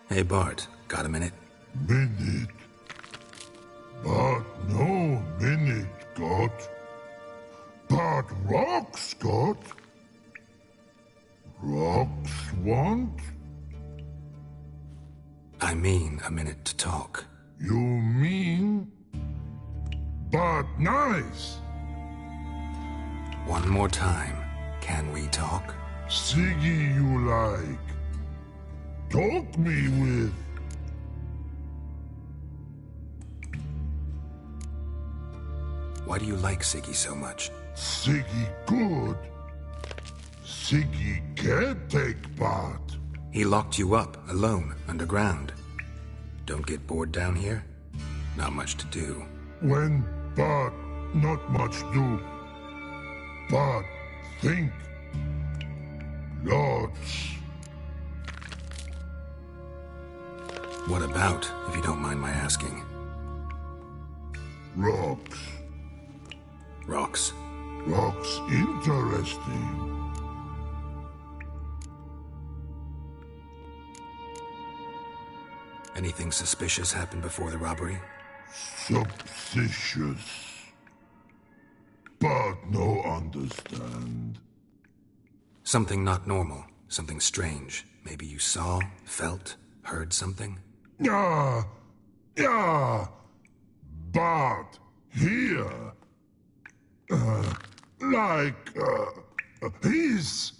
Hey, Bart, got a minute? Minute? But no minute got. But rocks got. Rocks want? I mean a minute to talk. You mean? But nice. One more time. Can we talk? Siggy you like. Talk me with. Why do you like Siggy so much? Siggy good. Siggy can't take part. He locked you up, alone, underground. Don't get bored down here? Not much to do. When, but not much do. But think. Lots. What about, if you don't mind my asking? Rocks. Rocks? Rocks interesting. Anything suspicious happened before the robbery? Suspicious. But no understand. Something not normal. Something strange. Maybe you saw, felt, heard something? Yeah. But here, his.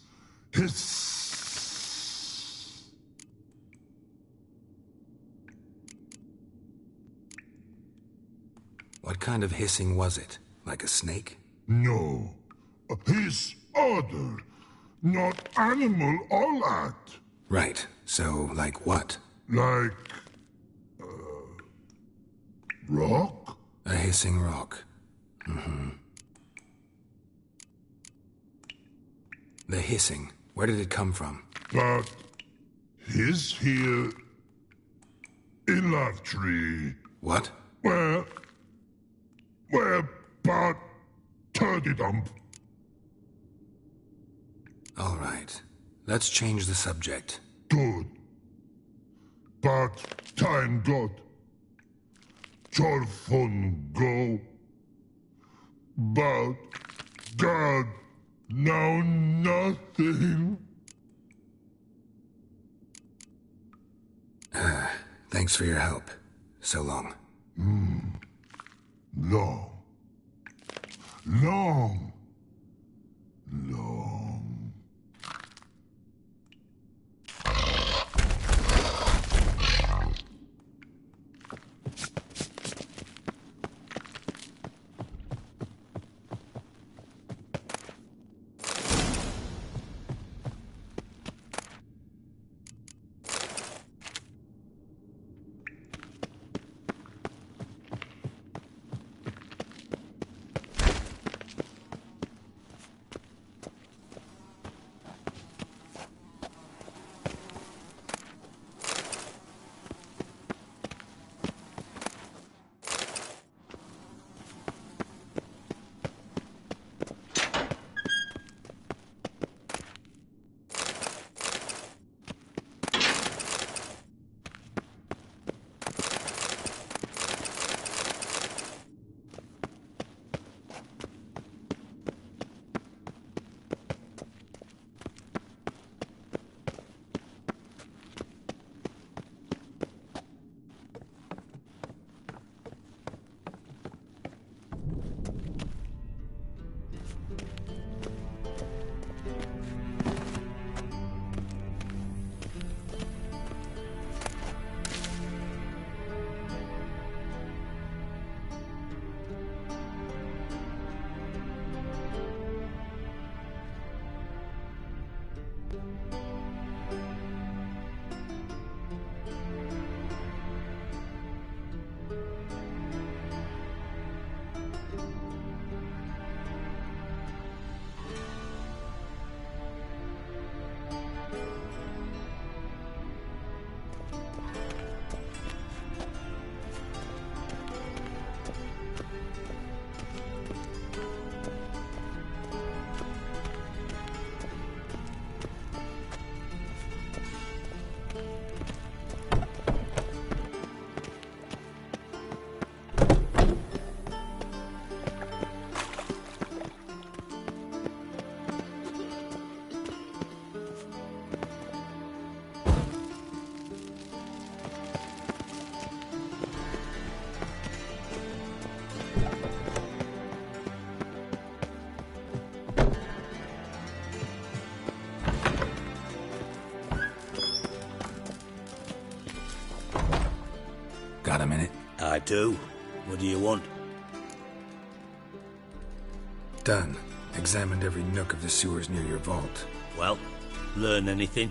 What kind of hissing was it? Like a snake? No. His other. Not animal all that. Right. So, like what? Like... rock? A hissing rock. Mm-hmm. The hissing. Where did it come from? But... his here... in Love Tree. What? Where... but... turdy dump. All right. Let's change the subject. Good. But time God. Jorfun go. But God, now nothing. Thanks for your help. So long. Long. Long. Got a minute? I do. What do you want? Done. Examined every nook of the sewers near your vault. Well, learn anything?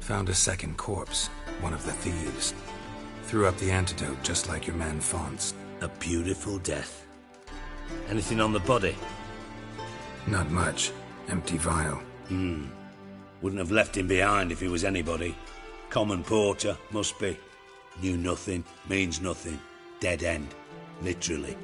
Found a second corpse, one of the thieves. Threw up the antidote just like your man Fonz. A beautiful death. Anything on the body? Not much. Empty vial. Wouldn't have left him behind if he was anybody. Common porter, must be. Knew nothing, means nothing. Dead end. Literally.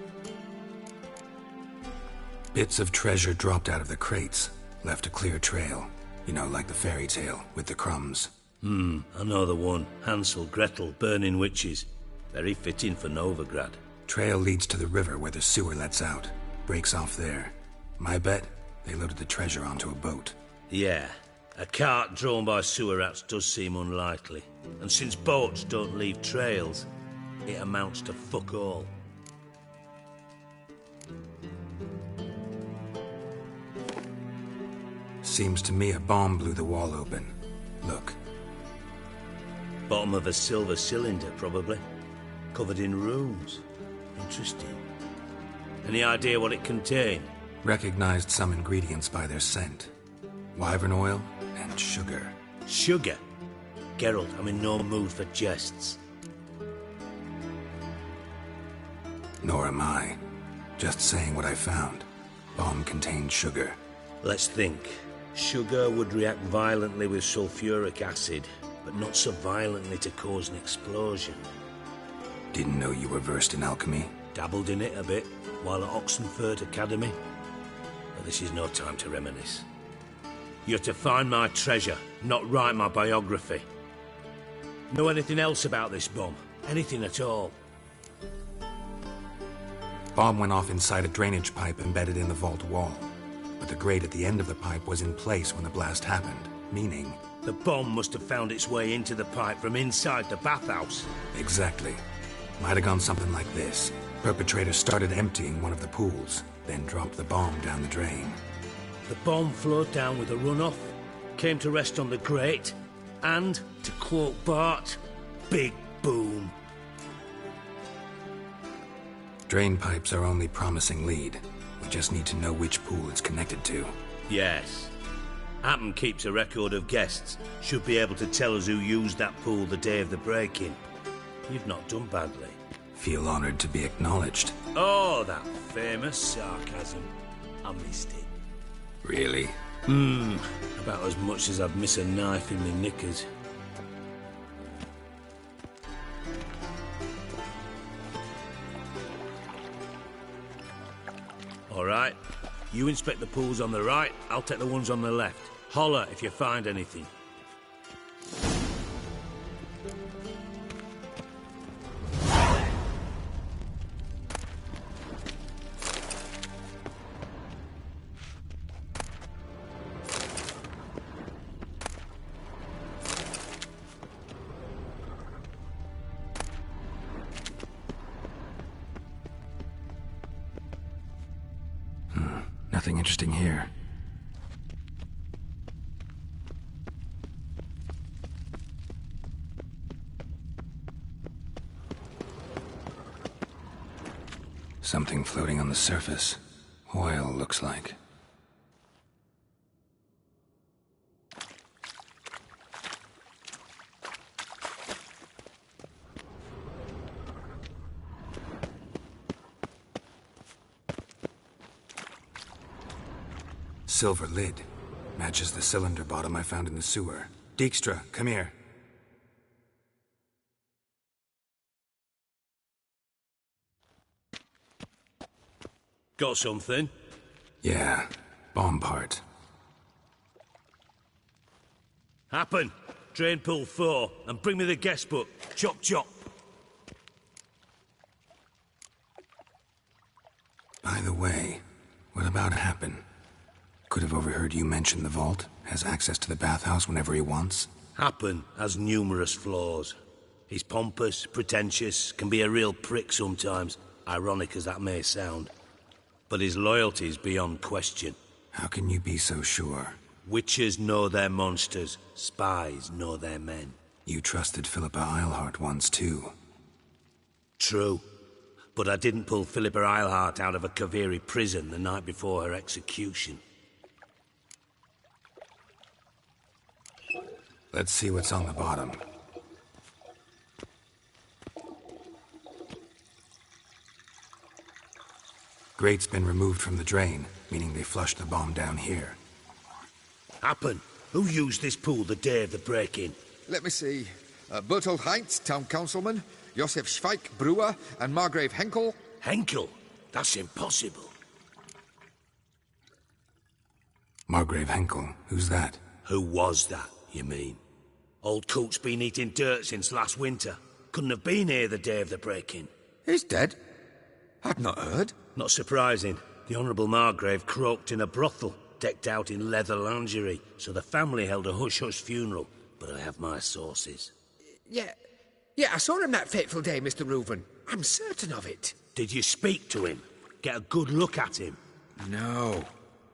Bits of treasure dropped out of the crates, left a clear trail. You know, like the fairy tale, with the crumbs. I know the one. Hansel, Gretel, burning witches. Very fitting for Novigrad. Trail leads to the river where the sewer lets out. Breaks off there. My bet, they loaded the treasure onto a boat. Yeah. A cart drawn by sewer rats does seem unlikely. And since boats don't leave trails, it amounts to fuck all. Seems to me a bomb blew the wall open. Look. Bottom of a silver cylinder, probably. Covered in runes. Interesting. Any idea what it contained? Recognized some ingredients by their scent. Wyvern oil and sugar. Sugar? Geralt, I'm in no mood for jests. Nor am I. Just saying what I found. Bomb contained sugar. Let's think. Sugar would react violently with sulfuric acid, but not so violently to cause an explosion. Didn't know you were versed in alchemy. Dabbled in it a bit, while at Oxenford Academy. But this is no time to reminisce. You're to find my treasure, not write my biography. Know anything else about this bomb? Anything at all? Bomb went off inside a drainage pipe embedded in the vault wall. But the grate at the end of the pipe was in place when the blast happened, meaning... The bomb must have found its way into the pipe from inside the bathhouse. Exactly. Might have gone something like this. Perpetrator started emptying one of the pools, then dropped the bomb down the drain. The bomb flowed down with a runoff, came to rest on the grate, and, to quote Bart, big boom. Drain pipes are only promising lead. We just need to know which pool it's connected to. Yes. Happen keeps a record of guests. Should be able to tell us who used that pool the day of the break-in. You've not done badly. Feel honored to be acknowledged. Oh, that famous sarcasm. I missed it. Really? About as much as I'd miss a knife in my knickers. All right. You inspect the pools on the right, I'll take the ones on the left. Holler if you find anything. Nothing interesting here. Something floating on the surface. Oil, looks like. Silver lid. Matches the cylinder bottom I found in the sewer. Dijkstra, come here. Got something? Yeah, bomb part. Happen. Drain pool 4, and bring me the guest book. Chop chop. By the way, what about Happen? Could have overheard you mention the vault. Has access to the bathhouse whenever he wants. Happen has numerous flaws. He's pompous, pretentious, can be a real prick sometimes, ironic as that may sound. But his loyalty's beyond question. How can you be so sure? Witches know their monsters, spies know their men. You trusted Philippa Eilhart once too. True. But I didn't pull Philippa Eilhart out of a Kaviri prison the night before her execution. Let's see what's on the bottom. Grate's been removed from the drain, meaning they flushed the bomb down here. Happen. Who used this pool the day of the break-in? Let me see. Bertolt Heinz, town councilman, Josef Schweik, brewer, and Margrave Henkel, Henkel? That's impossible. Margrave Henkel, who's that? Who was that, you mean? Old Coot's been eating dirt since last winter. Couldn't have been here the day of the break-in. He's dead? I'd not heard. Not surprising. The Honourable Margrave croaked in a brothel, decked out in leather lingerie, so the family held a hush-hush funeral. But I have my sources. Yeah, I saw him that fateful day, Mr. Reuven. I'm certain of it. Did you speak to him? Get a good look at him? No.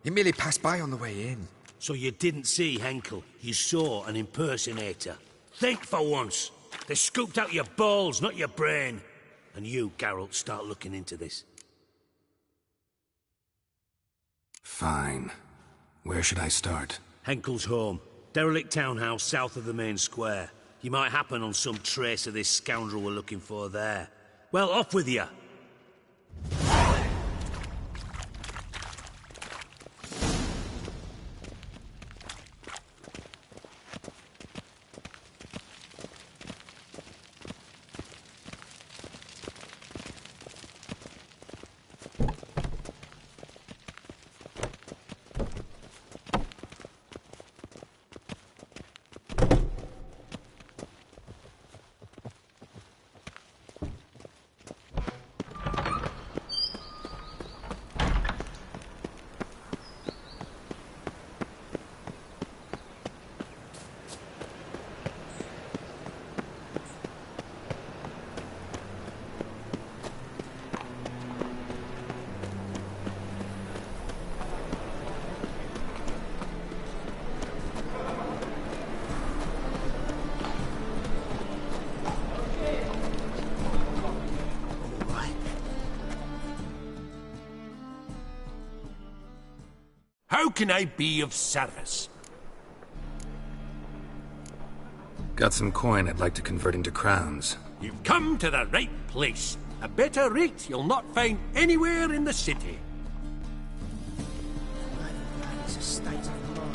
He merely passed by on the way in. So you didn't see Henkel. You saw an impersonator. Think for once. They scooped out your balls, not your brain. And you, Geralt, start looking into this. Fine. Where should I start? Henkel's home. Derelict townhouse south of the main square. You might happen on some trace of this scoundrel we're looking for there. Well, off with you! How can I be of service? Got some coin I'd like to convert into crowns. You've come to the right place. A better rate you'll not find anywhere in the city. It's a state of mind.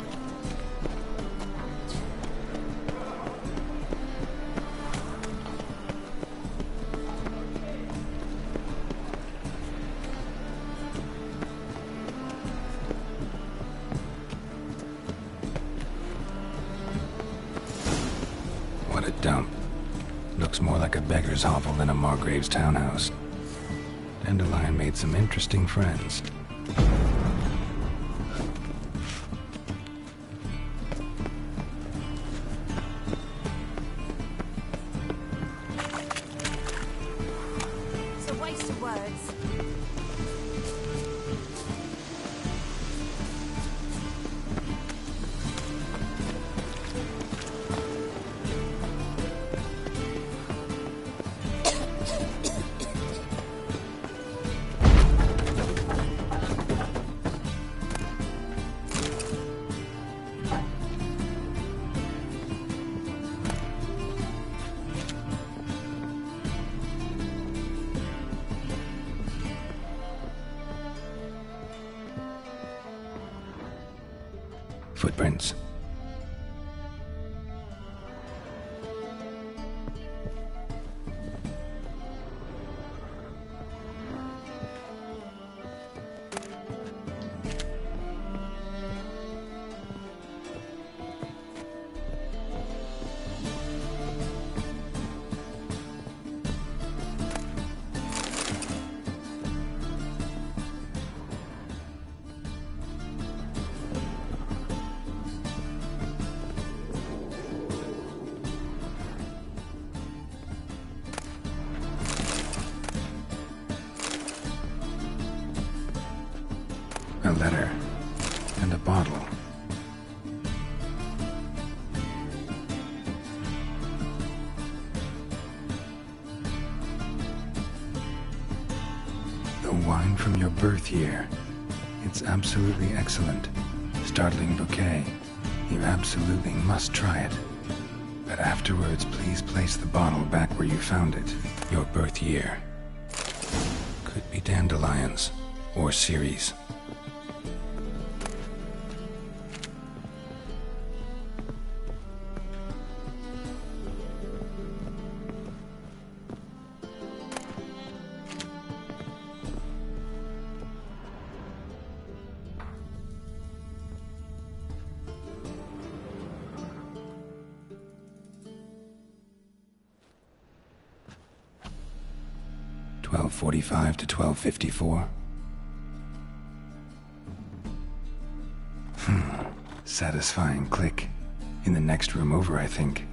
What a dump. Looks more like a beggar's hovel than a Margrave's townhouse. Dandelion made some interesting friends. It's a waste of words. Footprints. A letter. And a bottle. The wine from your birth year. It's absolutely excellent. Startling bouquet. You absolutely must try it. But afterwards, please place the bottle back where you found it. Your birth year. Could be dandelions. Or Ceres. 12:45 to 12:54. Satisfying click. In the next room over, I think.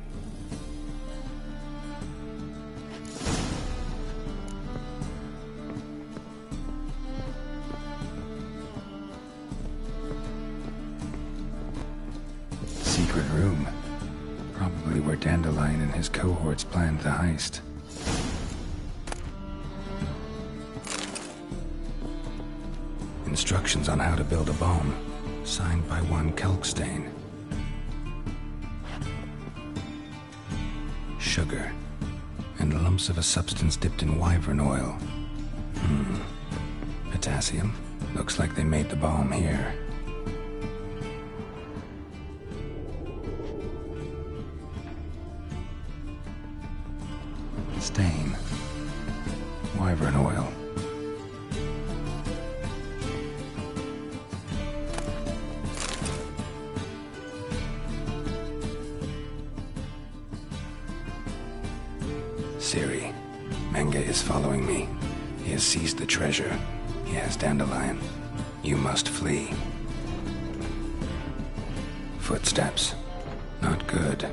Secret room. Probably where Dandelion and his cohorts planned the heist. Instructions on how to build a bomb. Signed by one Kelkstain. Sugar. And lumps of a substance dipped in wyvern oil. Potassium. Looks like they made the bomb here. Stain. Wyvern oil. Siri, Menge is following me. He has seized the treasure. He has Dandelion. You must flee. Footsteps. Not good.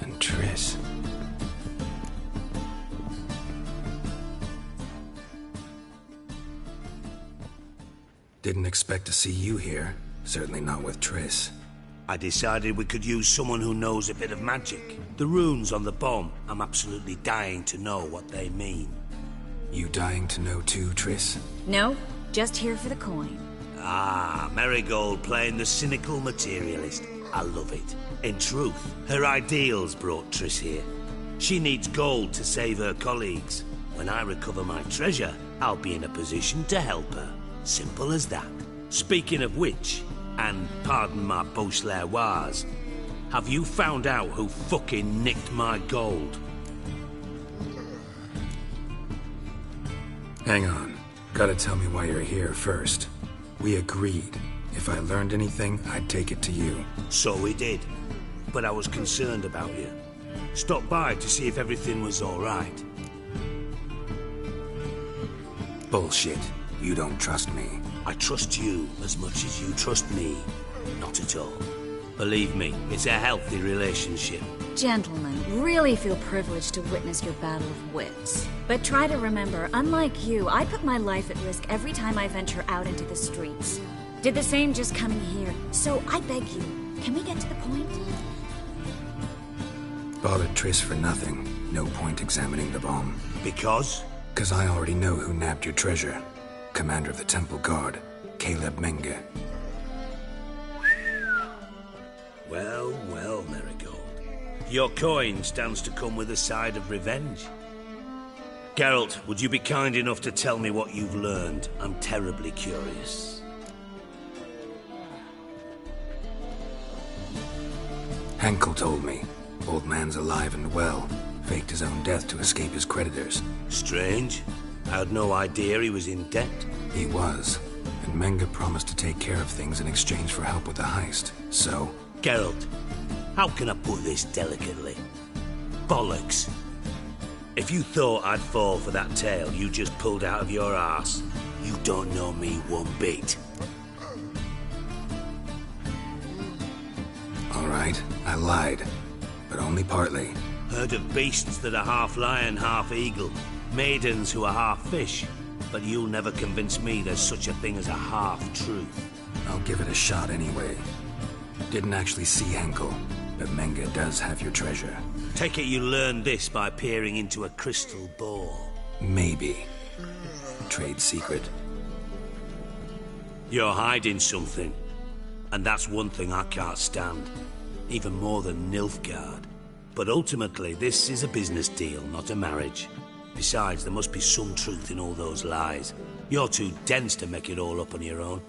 And Triss. Didn't expect to see you here. Certainly not with Triss. I decided we could use someone who knows a bit of magic. The runes on the bomb, I'm absolutely dying to know what they mean. You dying to know too, Triss? No, just here for the coin. Ah, Marigold playing the cynical materialist. I love it. In truth, her ideals brought Triss here. She needs gold to save her colleagues. When I recover my treasure, I'll be in a position to help her. Simple as that. Speaking of which, and pardon my Beauclervoise, have you found out who fucking nicked my gold? Hang on. Gotta tell me why you're here first. We agreed. If I learned anything, I'd take it to you. So we did. But I was concerned about you. Stopped by to see if everything was all right. Bullshit. You don't trust me. I trust you as much as you trust me. Not at all. Believe me, it's a healthy relationship. Gentlemen, really feel privileged to witness your battle of wits. But try to remember, unlike you, I put my life at risk every time I venture out into the streets. Did the same just coming here. So I beg you, can we get to the point? Bothered Triss for nothing. No point examining the bomb. Because? 'Cause I already know who nabbed your treasure. Commander of the Temple Guard, Caleb Menge. Well, well, Marigold. Your coin stands to come with a side of revenge. Geralt, would you be kind enough to tell me what you've learned? I'm terribly curious. Henkel told me. Old man's alive and well. Faked his own death to escape his creditors. Strange. I had no idea he was in debt. He was. And Menge promised to take care of things in exchange for help with the heist. So... Geralt, how can I put this delicately? Bollocks. If you thought I'd fall for that tale you just pulled out of your arse, you don't know me one bit. All right, I lied. But only partly. Heard of beasts that are half lion, half eagle. Maidens who are half fish. But you'll never convince me there's such a thing as a half-truth. I'll give it a shot anyway. Didn't actually see Henkel, but Menge does have your treasure. Take it you learned this by peering into a crystal ball. Maybe. Trade secret. You're hiding something. And that's one thing I can't stand. Even more than Nilfgaard. But ultimately, this is a business deal, not a marriage. Besides, there must be some truth in all those lies. You're too dense to make it all up on your own.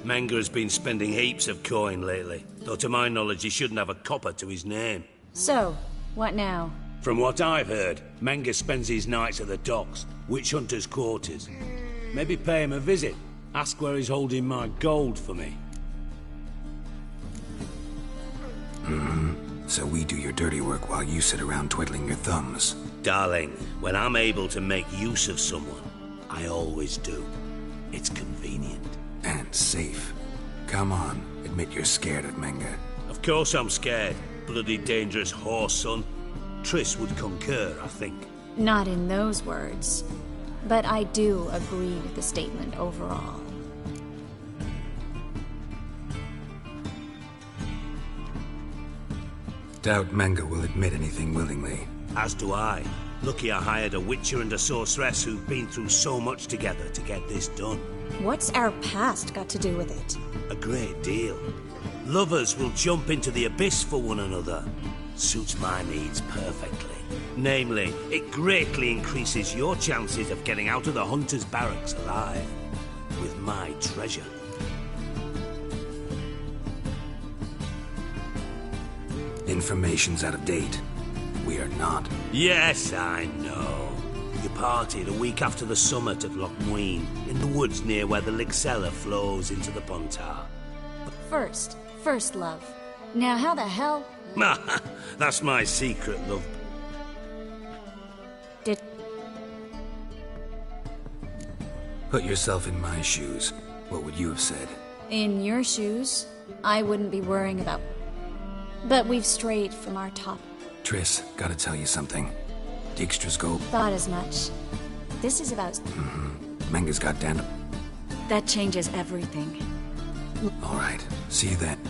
Menga has been spending heaps of coin lately, though to my knowledge he shouldn't have a copper to his name. So, what now? From what I've heard, Menga spends his nights at the docks, witch hunters' quarters. Maybe pay him a visit. Ask where he's holding my gold for me. So we do your dirty work while you sit around twiddling your thumbs. Darling, when I'm able to make use of someone, I always do. It's convenient. And safe. Come on, admit you're scared of Menga. Of course I'm scared. Bloody dangerous horse, son. Triss would concur, I think. Not in those words. But I do agree with the statement overall. Doubt Menga will admit anything willingly. As do I. Lucky I hired a witcher and a sorceress who've been through so much together to get this done. What's our past got to do with it? A great deal. Lovers will jump into the abyss for one another. Suits my needs perfectly. Namely, it greatly increases your chances of getting out of the hunter's barracks alive. With my treasure. Information's out of date. We are not. Yes, I know. You partied a week after the summit at Loch Muin, in the woods near where the Lixella flows into the Pontar. First love. Now how the hell... That's my secret, love. Put yourself in my shoes. What would you have said? In your shoes, I wouldn't be worrying about... But we've strayed from our top. Triss, gotta tell you something. Dijkstra's gold. Thought as much. This is about... Menga's got Dan. That changes everything. All right. See you then.